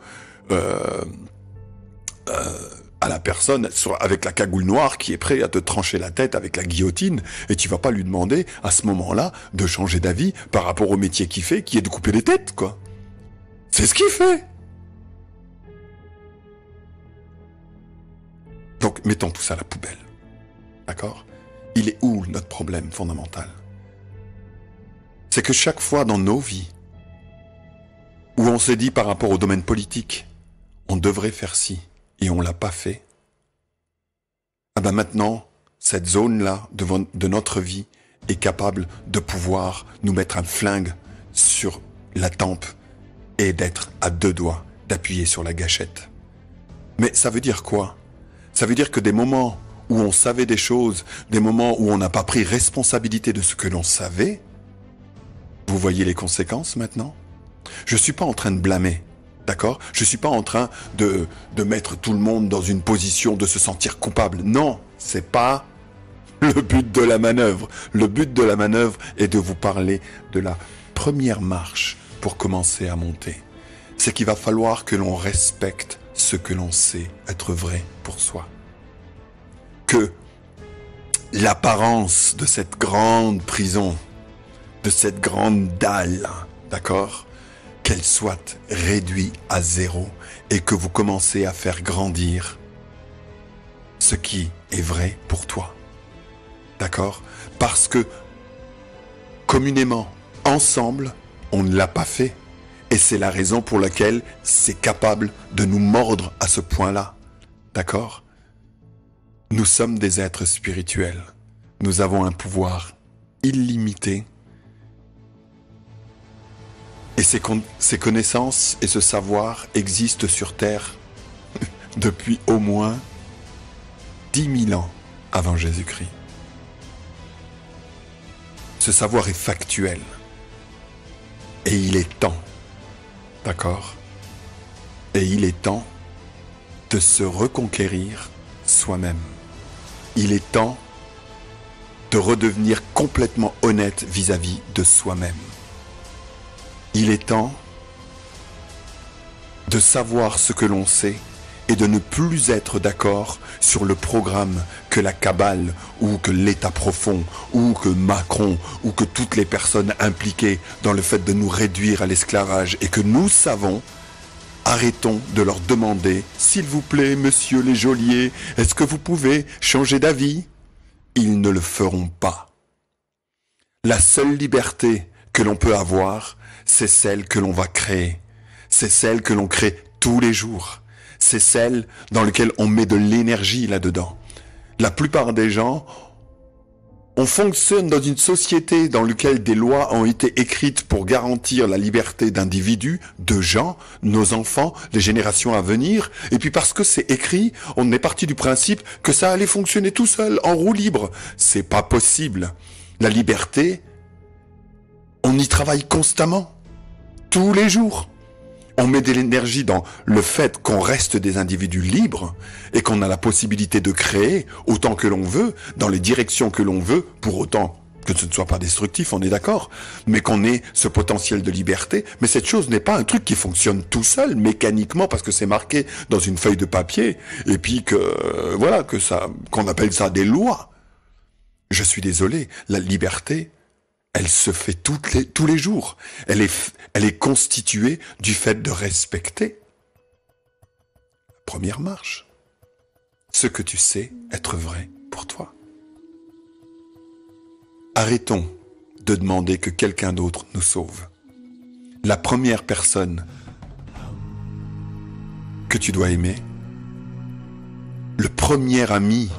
à la personne avec la cagoule noire qui est prêt à te trancher la tête avec la guillotine, et tu vas pas lui demander à ce moment-là de changer d'avis par rapport au métier qu'il fait, qui est de couper les têtes, quoi. C'est ce qu'il fait. Donc mettons tout ça à la poubelle. D'accord? Il est où notre problème fondamental? C'est que chaque fois dans nos vies où on s'est dit par rapport au domaine politique, on devrait faire ci, et on l'a pas fait, ah ben maintenant, cette zone-là de notre vie est capable de pouvoir nous mettre un flingue sur la tempe et d'être à deux doigts d'appuyer sur la gâchette. Mais ça veut dire quoi? Ça veut dire que des moments où on savait des choses, des moments où on n'a pas pris responsabilité de ce que l'on savait, vous voyez les conséquences maintenant? Je suis pas en train de blâmer. D'accord? Je suis pas en train de mettre tout le monde dans une position de se sentir coupable. Non, c'est pas le but de la manœuvre. Le but de la manœuvre est de vous parler de la première marche pour commencer à monter. C'est qu'il va falloir que l'on respecte ce que l'on sait être vrai pour soi. Que l'apparence de cette grande prison, de cette grande dalle, d'accord? Qu'elle soit réduite à zéro et que vous commencez à faire grandir ce qui est vrai pour toi. D'accord? Parce que communément, ensemble, on ne l'a pas fait. Et c'est la raison pour laquelle c'est capable de nous mordre à ce point-là. D'accord? Nous sommes des êtres spirituels. Nous avons un pouvoir illimité. Et ces connaissances et ce savoir existent sur Terre depuis au moins 10 000 ans avant Jésus-Christ. Ce savoir est factuel. Et il est temps, d'accord? Et il est temps de se reconquérir soi-même. Il est temps de redevenir complètement honnête vis-à-vis de soi-même. Il est temps de savoir ce que l'on sait et de ne plus être d'accord sur le programme que la cabale ou que l'État profond ou que Macron ou que toutes les personnes impliquées dans le fait de nous réduire à l'esclavage et que nous savons. Arrêtons de leur demander « S'il vous plaît, monsieur les geôliers, est-ce que vous pouvez changer d'avis ?» Ils ne le feront pas. La seule liberté que l'on peut avoir, c'est celle que l'on va créer. C'est celle que l'on crée tous les jours. C'est celle dans laquelle on met de l'énergie là-dedans. La plupart des gens, on fonctionne dans une société dans laquelle des lois ont été écrites pour garantir la liberté d'individus, de gens, nos enfants, les générations à venir. Et puis parce que c'est écrit, on est parti du principe que ça allait fonctionner tout seul, en roue libre. C'est pas possible. La liberté, on y travaille constamment, tous les jours. On met de l'énergie dans le fait qu'on reste des individus libres et qu'on a la possibilité de créer autant que l'on veut, dans les directions que l'on veut, pour autant que ce ne soit pas destructif, on est d'accord, mais qu'on ait ce potentiel de liberté. Mais cette chose n'est pas un truc qui fonctionne tout seul, mécaniquement, parce que c'est marqué dans une feuille de papier, et puis que, voilà, qu'on appelle ça des lois. Je suis désolé, la liberté, elle se fait tous les jours. Elle est constituée du fait de respecter la première marche. Ce que tu sais être vrai pour toi. Arrêtons de demander que quelqu'un d'autre nous sauve. La première personne que tu dois aimer, le premier ami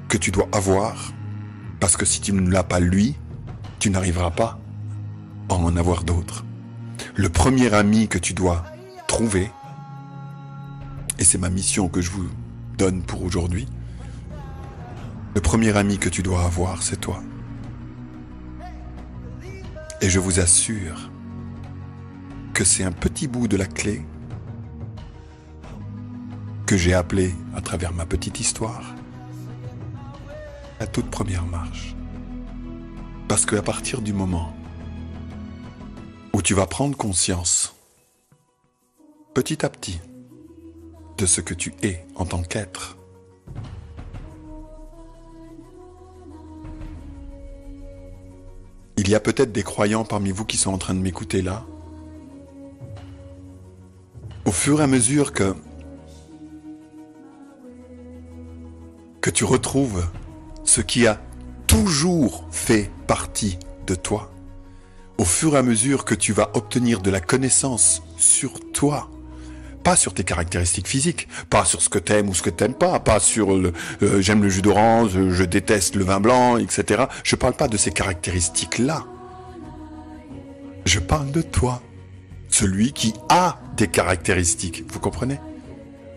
que tu dois avoir, parce que si tu ne l'as pas lui, tu n'arriveras pas à en avoir d'autres. Le premier ami que tu dois trouver, et c'est ma mission que je vous donne pour aujourd'hui, le premier ami que tu dois avoir, c'est toi. Et je vous assure que c'est un petit bout de la clé que j'ai appelé, à travers ma petite histoire, la toute première marche. Parce qu'à partir du moment où tu vas prendre conscience, petit à petit, de ce que tu es en tant qu'être, il y a peut-être des croyants parmi vous qui sont en train de m'écouter là. Au fur et à mesure que tu retrouves ce qui a toujours fait partie de toi, au fur et à mesure que tu vas obtenir de la connaissance sur toi, pas sur tes caractéristiques physiques, pas sur ce que t'aimes ou ce que t'aimes pas sur j'aime le jus d'orange, je déteste le vin blanc, etc. Je parle pas de ces caractéristiques-là. Je parle de toi, celui qui a des caractéristiques, vous comprenez?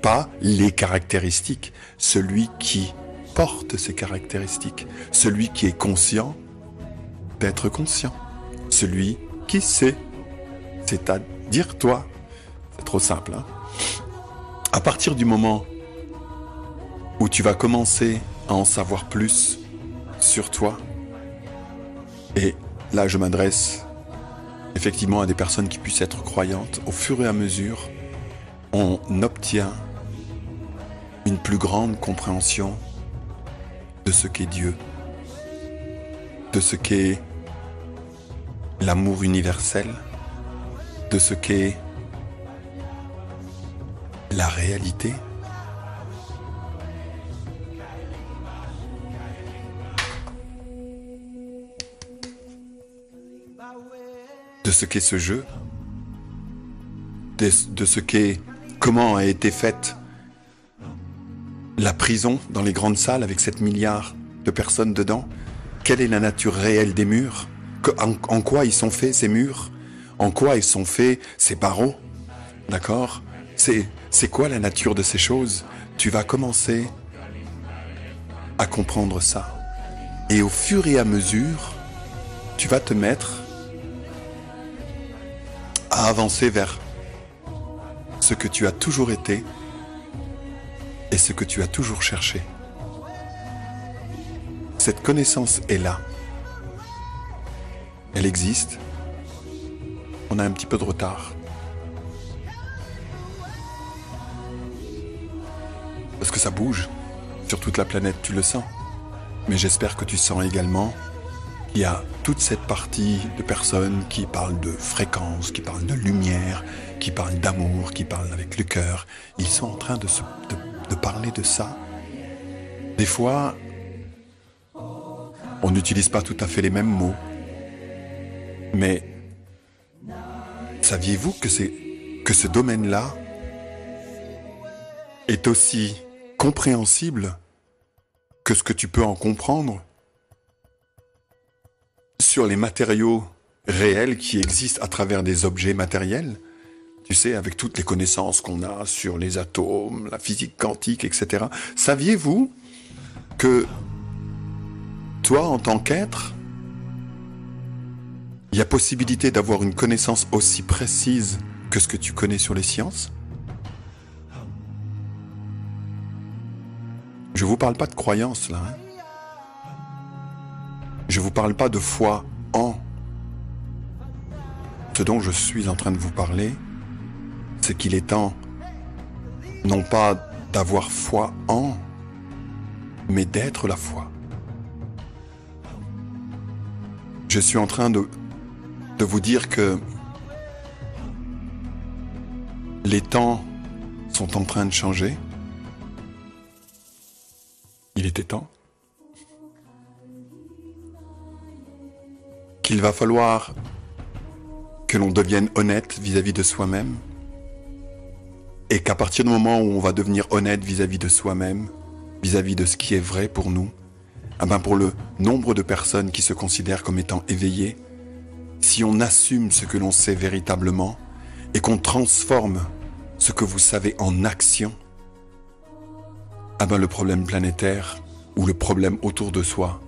Pas les caractéristiques, celui qui porte ces caractéristiques, celui qui est conscient d'être conscient, celui qui sait, c'est-à-dire toi. C'est trop simple, hein? À partir du moment où tu vas commencer à en savoir plus sur toi, et là je m'adresse effectivement à des personnes qui puissent être croyantes, au fur et à mesure, on obtient une plus grande compréhension de ce qu'est Dieu, de ce qu'est l'amour universel, de ce qu'est la réalité. De ce qu'est ce jeu, de ce qu'est, comment a été faite la prison dans les grandes salles avec 7 milliards de personnes dedans. Quelle est la nature réelle des murs? En quoi ils sont faits ces murs? En quoi ils sont faits ces barreaux? D'accord? C'est quoi la nature de ces choses? Tu vas commencer à comprendre ça. Et au fur et à mesure, tu vas te mettre à avancer vers ce que tu as toujours été et ce que tu as toujours cherché. Cette connaissance est là. Elle existe. On a un petit peu de retard. Parce que ça bouge sur toute la planète, tu le sens. Mais j'espère que tu sens également qu'il y a toute cette partie de personnes qui parlent de fréquence, qui parlent de lumière, qui parlent d'amour, qui parlent avec le cœur. Ils sont en train de parler de ça. Des fois, on n'utilise pas tout à fait les mêmes mots. Mais saviez-vous que ce domaine-là est aussi compréhensible que ce que tu peux en comprendre sur les matériaux réels qui existent à travers des objets matériels? Tu sais, avec toutes les connaissances qu'on a sur les atomes, la physique quantique, etc. Saviez-vous que toi, en tant qu'être, il y a possibilité d'avoir une connaissance aussi précise que ce que tu connais sur les sciences? Je vous parle pas de croyance, là. Hein. Je vous parle pas de foi en. Ce dont je suis en train de vous parler, c'est qu'il est temps, non pas d'avoir foi en, mais d'être la foi. Je suis en train de vous dire que les temps sont en train de changer. Il était temps. Qu'il va falloir que l'on devienne honnête vis-à-vis de soi-même. Et qu'à partir du moment où on va devenir honnête vis-à-vis de soi-même, vis-à-vis de ce qui est vrai pour nous, eh ben pour le nombre de personnes qui se considèrent comme étant éveillées, si on assume ce que l'on sait véritablement et qu'on transforme ce que vous savez en action, eh ben le problème planétaire ou le problème autour de soi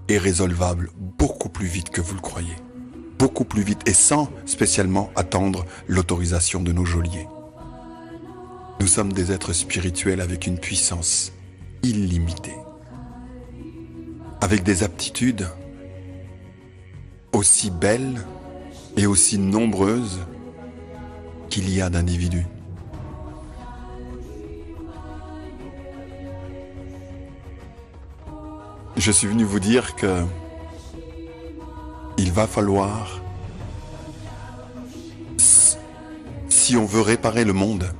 est résolvable beaucoup plus vite que vous le croyez. Beaucoup plus vite et sans spécialement attendre l'autorisation de nos geôliers. Nous sommes des êtres spirituels avec une puissance illimitée, avec des aptitudes aussi belles et aussi nombreuses qu'il y a d'individus. Je suis venu vous dire que il va falloir, si on veut réparer le monde,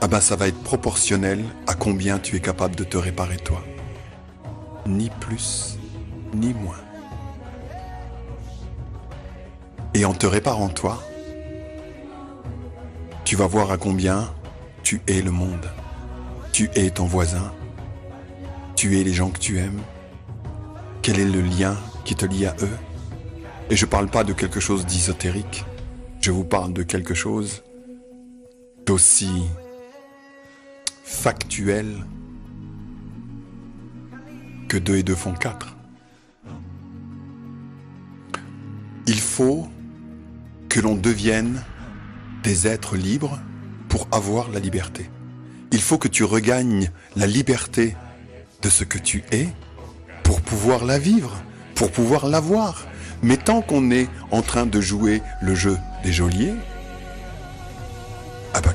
ah ben ça va être proportionnel à combien tu es capable de te réparer toi. Ni plus, ni moins. Et en te réparant toi, tu vas voir à combien tu es le monde. Tu es ton voisin. Tu es les gens que tu aimes. Quel est le lien qui te lie à eux? Et je ne parle pas de quelque chose d'ésotérique. Je vous parle de quelque chose d'aussi factuel que 2 et 2 font 4. Il faut que l'on devienne des êtres libres pour avoir la liberté. Il faut que tu regagnes la liberté de ce que tu es pour pouvoir la vivre, pour pouvoir l'avoir. Mais tant qu'on est en train de jouer le jeu des geôliers, ah bah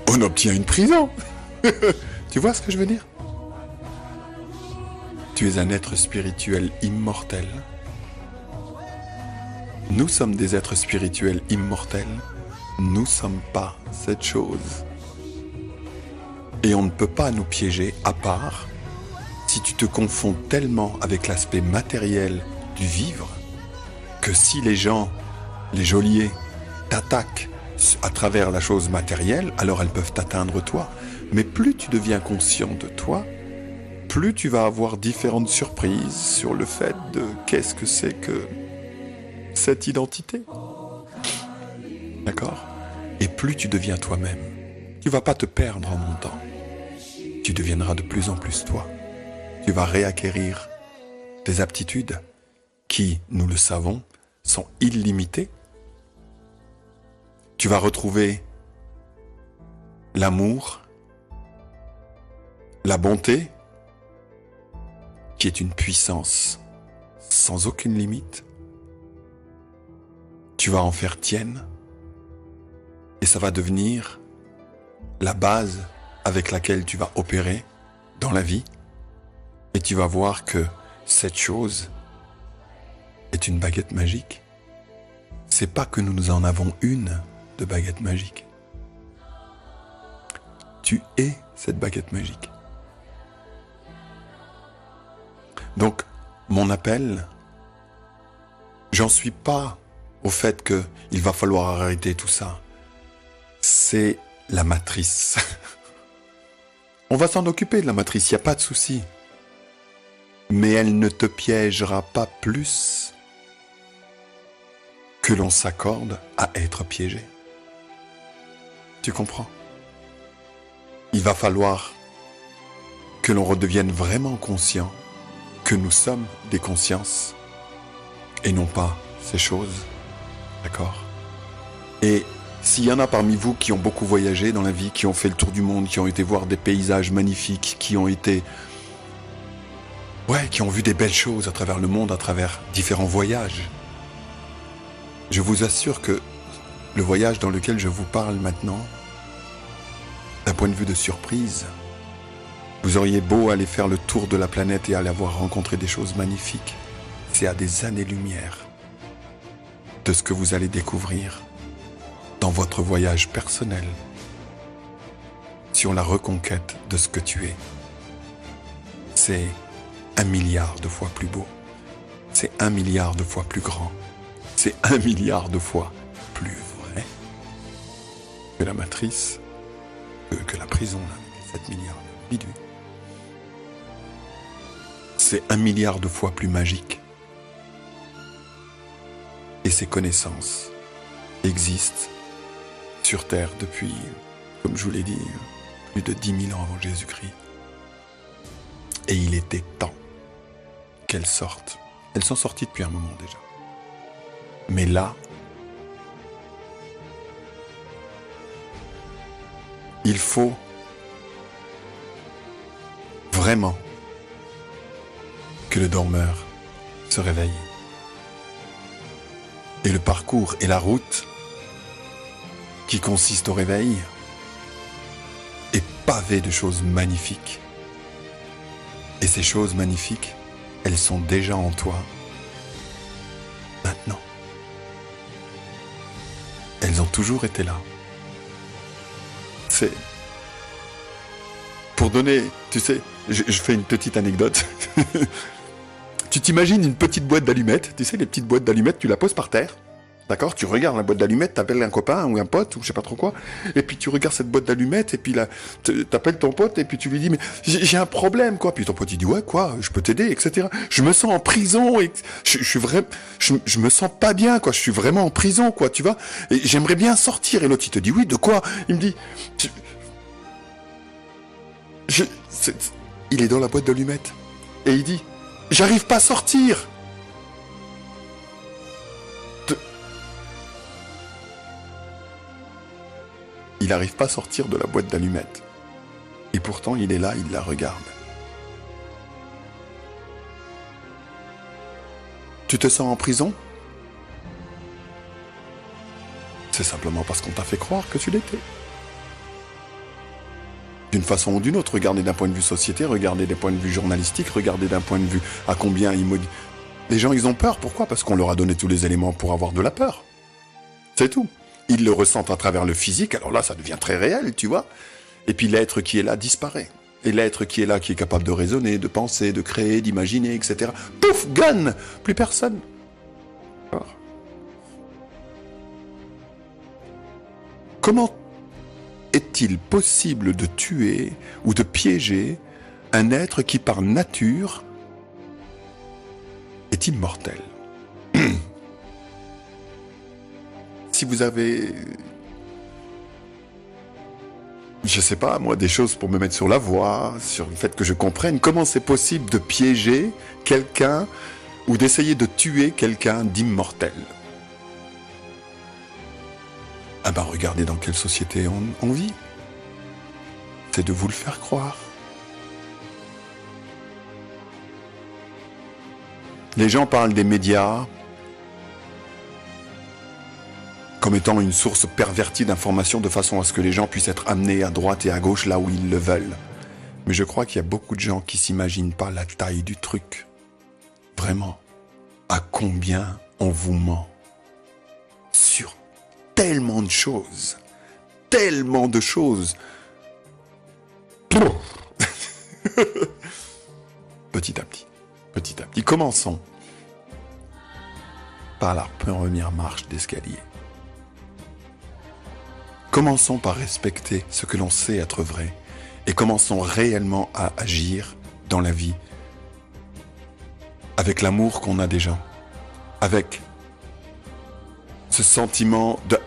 on obtient une prison. Tu vois ce que je veux dire? Tu es un être spirituel immortel. Nous sommes des êtres spirituels immortels. Nous ne sommes pas cette chose. Et on ne peut pas nous piéger à part si tu te confonds tellement avec l'aspect matériel du vivre que si les gens, les geôliers, t'attaquent à travers la chose matérielle, alors elles peuvent t'atteindre toi. Mais plus tu deviens conscient de toi, plus tu vas avoir différentes surprises sur le fait de qu'est-ce que c'est que cette identité. D'accord? Et plus tu deviens toi-même, tu vas pas te perdre en montant. Tu deviendras de plus en plus toi. Tu vas réacquérir tes aptitudes, qui, nous le savons, sont illimitées. Tu vas retrouver l'amour, la bonté, qui est une puissance sans aucune limite. Tu vas en faire tienne et ça va devenir la base avec laquelle tu vas opérer dans la vie. Et tu vas voir que cette chose est une baguette magique. C'est pas que nous en avons une de baguette magique. Tu es cette baguette magique. Donc, mon appel, j'en suis pas au fait qu'il va falloir arrêter tout ça. C'est la matrice. On va s'en occuper de la matrice, il n'y a pas de souci. Mais elle ne te piégera pas plus que l'on s'accorde à être piégé. Tu comprends? Il va falloir que l'on redevienne vraiment conscient que nous sommes des consciences et non pas ces choses. D'accord? Et s'il y en a parmi vous qui ont beaucoup voyagé dans la vie, qui ont fait le tour du monde, qui ont été voir des paysages magnifiques, qui ont vu des belles choses à travers le monde, à travers différents voyages, je vous assure que le voyage dans lequel je vous parle maintenant, d'un point de vue de surprise, vous auriez beau aller faire le tour de la planète et aller avoir rencontré des choses magnifiques, c'est à des années-lumière de ce que vous allez découvrir dans votre voyage personnel sur la reconquête de ce que tu es. C'est 1 milliard de fois plus beau, c'est 1 milliard de fois plus grand, c'est 1 milliard de fois plus vrai que la matrice, que la prison, là, avec 7 milliards d'individus. C'est 1 milliard de fois plus magique. Et ces connaissances existent sur Terre depuis, comme je vous l'ai dit, plus de 10 000 ans avant Jésus-Christ. Et il était temps qu'elles sortent. Elles sont sorties depuis un moment déjà. Mais là, il faut vraiment que le dormeur se réveille. Et le parcours et la route qui consiste au réveil est pavé de choses magnifiques. Et ces choses magnifiques, elles sont déjà en toi maintenant. Elles ont toujours été là. C'est... Pour donner, tu sais, je fais une petite anecdote. Tu t'imagines une petite boîte d'allumettes, tu sais, les petites boîtes d'allumettes, tu la poses par terre, d'accord? Tu regardes la boîte d'allumettes, t'appelles un copain ou un pote ou je sais pas trop quoi, et puis tu regardes cette boîte d'allumettes et puis là, t'appelles ton pote et puis tu lui dis mais j'ai un problème quoi, puis ton pote il dit ouais quoi, je peux t'aider, etc. Je me sens en prison et je me sens pas bien quoi, je suis vraiment en prison quoi, tu vois, et j'aimerais bien sortir et l'autre il te dit oui de quoi? Il me dit il est dans la boîte d'allumettes et il dit j'arrive pas à sortir. Il n'arrive pas à sortir de la boîte d'allumettes. Et pourtant, il est là, il la regarde. Tu te sens en prison? C'est simplement parce qu'on t'a fait croire que tu l'étais. D'une façon ou d'une autre, regardez d'un point de vue société, regardez d'un point de vue journalistique, regardez d'un point de vue à combien ils maudissent. Les gens, ils ont peur. Pourquoi? Parce qu'on leur a donné tous les éléments pour avoir de la peur. C'est tout. Ils le ressentent à travers le physique, alors là, ça devient très réel, tu vois. Et puis l'être qui est là disparaît. Et l'être qui est là, qui est capable de raisonner, de penser, de créer, d'imaginer, etc. Pouf, gone, plus personne. Alors, comment est-il possible de tuer ou de piéger un être qui, par nature, est immortel? Si vous je sais pas, moi, des choses pour me mettre sur la voie, sur le fait que je comprenne comment c'est possible de piéger quelqu'un ou d'essayer de tuer quelqu'un d'immortel. Ah ben, regardez dans quelle société on vit. C'est de vous le faire croire. Les gens parlent des médias comme étant une source pervertie d'informations de façon à ce que les gens puissent être amenés à droite et à gauche là où ils le veulent. Mais je crois qu'il y a beaucoup de gens qui s'imaginent pas la taille du truc. Vraiment. À combien on vous ment sur tellement de choses. Tellement de choses. Petit à petit. Petit à petit. Commençons par la première marche d'escalier. Commençons par respecter ce que l'on sait être vrai et commençons réellement à agir dans la vie avec l'amour qu'on a des gens, avec ce sentiment de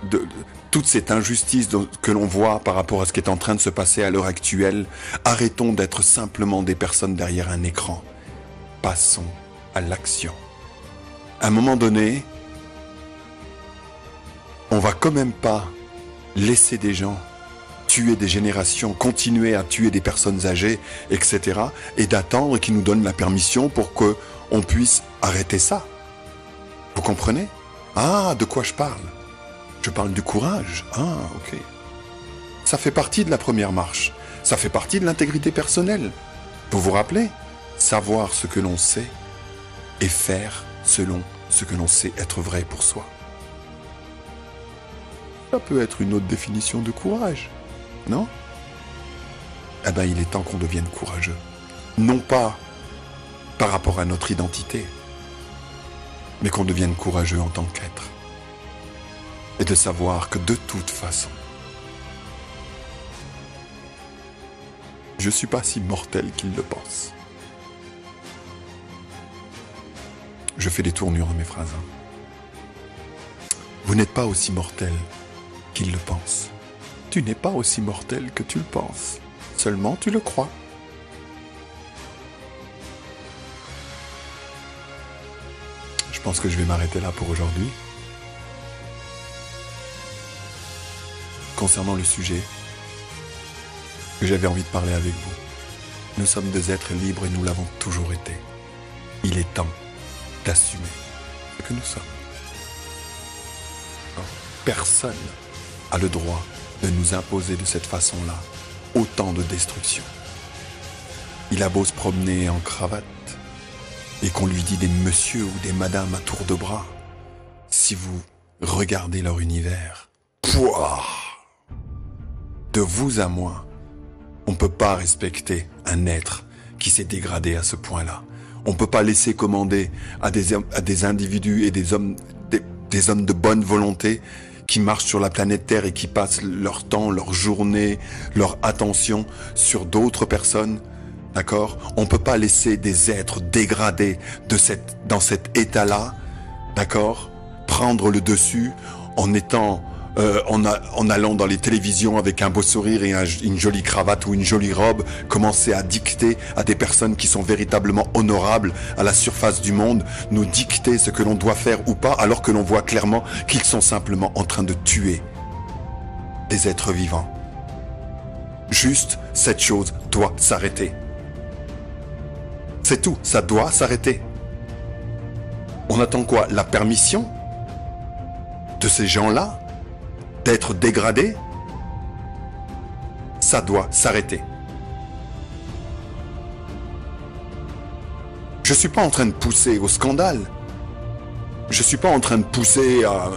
toute cette injustice que l'on voit par rapport à ce qui est en train de se passer à l'heure actuelle. Arrêtons d'être simplement des personnes derrière un écran. Passons à l'action. À un moment donné, on va quand même pas laisser des gens tuer des générations, continuer à tuer des personnes âgées, etc. et d'attendre qu'ils nous donnent la permission pour qu'on puisse arrêter ça. Vous comprenez? Ah, de quoi je parle? Je parle du courage. Ah, ok. Ça fait partie de la première marche. Ça fait partie de l'intégrité personnelle. Vous vous rappelez? Savoir ce que l'on sait et faire selon ce que l'on sait être vrai pour soi. Ça peut être une autre définition de courage, non? Eh bien, il est temps qu'on devienne courageux. Non pas par rapport à notre identité, mais qu'on devienne courageux en tant qu'être. Et de savoir que de toute façon, je ne suis pas si mortel qu'il le pense. Je fais des tournures dans mes phrases. Vous n'êtes pas aussi mortel qu'il le pense. Tu n'es pas aussi mortel que tu le penses. Seulement tu le crois. Je pense que je vais m'arrêter là pour aujourd'hui. Concernant le sujet que j'avais envie de parler avec vous. Nous sommes des êtres libres et nous l'avons toujours été. Il est temps d'assumer ce que nous sommes. Personne n'a le droit de nous imposer de cette façon-là autant de destruction. Il a beau se promener en cravate et qu'on lui dit des messieurs ou des madames à tour de bras, si vous regardez leur univers, pouah, de vous à moi, on ne peut pas respecter un être qui s'est dégradé à ce point-là. On ne peut pas laisser commander à des individus et des hommes de bonne volonté qui marchent sur la planète Terre et qui passent leur temps, leur journée, leur attention sur d'autres personnes. D'accord? On ne peut pas laisser des êtres dégradés dans cet état-là, d'accord, prendre le dessus en étant, en allant dans les télévisions avec un beau sourire et une jolie cravate ou une jolie robe, commencer à dicter à des personnes qui sont véritablement honorables à la surface du monde, nous dicter ce que l'on doit faire ou pas, alors que l'on voit clairement qu'ils sont simplement en train de tuer des êtres vivants. Juste, cette chose doit s'arrêter. C'est tout, ça doit s'arrêter. On attend quoi? La permission de ces gens-là d'être dégradés? Ça doit s'arrêter. Je suis pas en train de pousser au scandale. Je suis pas en train de pousser à...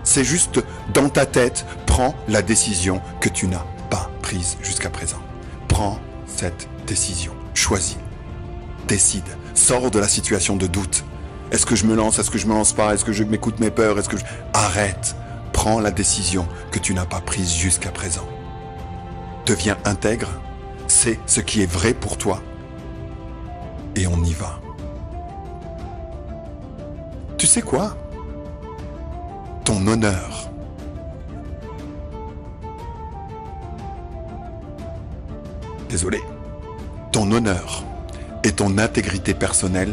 C'est juste dans ta tête, prends la décision que tu n'as pas prise jusqu'à présent. Prends cette décision. Choisis. Décide. Sors de la situation de doute. Est-ce que je me lance? Est-ce que je me lance pas? Est-ce que je m'écoute mes peurs? Est-ce que je... Arrête. Prends la décision que tu n'as pas prise jusqu'à présent. Deviens intègre. C'est ce qui est vrai pour toi. Et on y va. Tu sais quoi? Ton honneur désolé, ton honneur et ton intégrité personnelle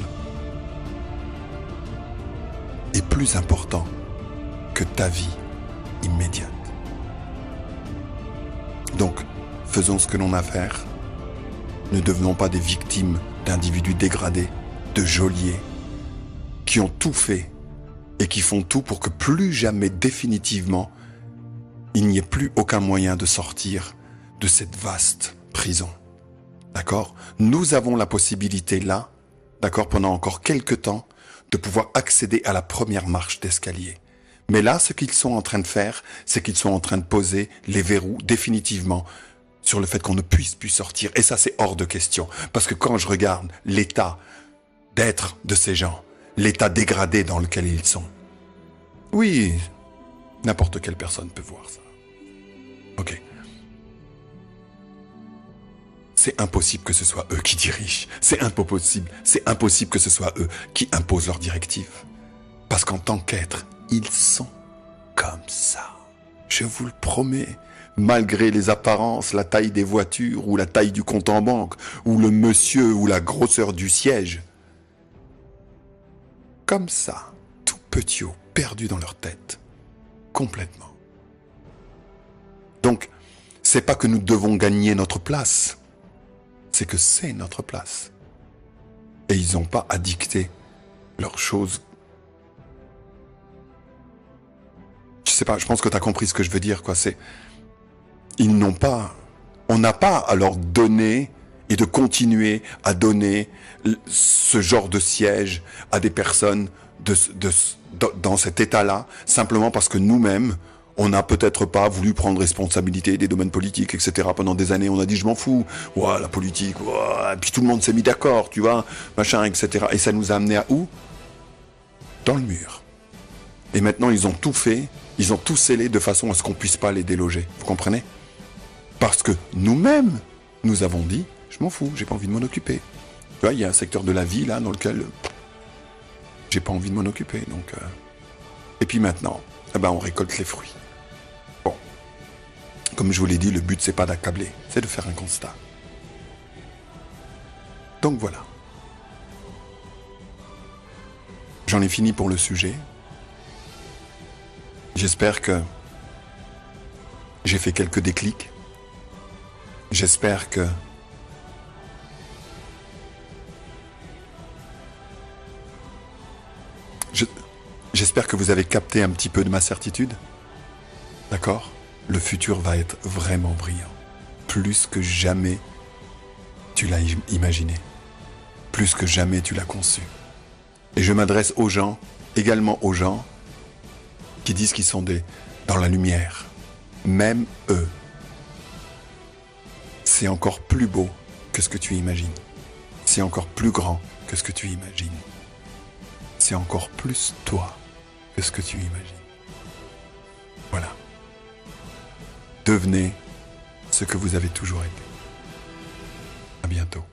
est plus important que ta vie immédiate. Donc, faisons ce que l'on a à faire. Ne devenons pas des victimes d'individus dégradés, de geôliers, qui ont tout fait et qui font tout pour que plus jamais définitivement, il n'y ait plus aucun moyen de sortir de cette vaste prison. D'accord? Nous avons la possibilité là, d'accord, pendant encore quelques temps, de pouvoir accéder à la première marche d'escalier. Mais là, ce qu'ils sont en train de faire, c'est qu'ils sont en train de poser les verrous définitivement sur le fait qu'on ne puisse plus sortir. Et ça, c'est hors de question. Parce que quand je regarde l'état d'être de ces gens, l'état dégradé dans lequel ils sont, oui, n'importe quelle personne peut voir ça. Ok. C'est impossible que ce soit eux qui dirigent. C'est impossible que ce soit eux qui imposent leurs directives. Parce qu'en tant qu'être, ils sont comme ça. Je vous le promets. Malgré les apparences, la taille des voitures, ou la taille du compte en banque, ou le monsieur, ou la grosseur du siège. Comme ça, tout petits, perdus dans leur tête. Complètement. Donc, c'est pas que nous devons gagner notre place. C'est que c'est notre place. Et ils n'ont pas à dicter leurs choses. Je sais pas, je pense que tu as compris ce que je veux dire, quoi. Ils n'ont pas, on n'a pas à leur donner et de continuer à donner ce genre de siège à des personnes dans cet état-là, simplement parce que nous-mêmes, on n'a peut-être pas voulu prendre responsabilité des domaines politiques, etc. Pendant des années, on a dit je m'en fous, ouais, la politique, ouais. Et puis tout le monde s'est mis d'accord, tu vois, machin, etc. Et ça nous a amené à où? Dans le mur. Et maintenant, ils ont tout fait, ils ont tout scellé de façon à ce qu'on puisse pas les déloger. Vous comprenez? Parce que nous-mêmes, nous avons dit, je m'en fous, j'ai pas envie de m'en occuper. Tu vois, il y a un secteur de la vie là dans lequel j'ai pas envie de m'en occuper. Donc, et puis maintenant, eh ben, on récolte les fruits. Bon, comme je vous l'ai dit, le but c'est pas d'accabler, c'est de faire un constat. Donc voilà. J'en ai fini pour le sujet. J'espère que j'ai fait quelques déclics. J'espère que j'espère que vous avez capté un petit peu de ma certitude. D'accord? Le futur va être vraiment brillant. Plus que jamais tu l'as imaginé. Plus que jamais tu l'as conçu. Et je m'adresse aux gens, également aux gens qui disent qu'ils sont dans la lumière. Même eux. C'est encore plus beau que ce que tu imagines. C'est encore plus grand que ce que tu imagines. C'est encore plus toi que ce que tu imagines. Voilà. Devenez ce que vous avez toujours été. À bientôt.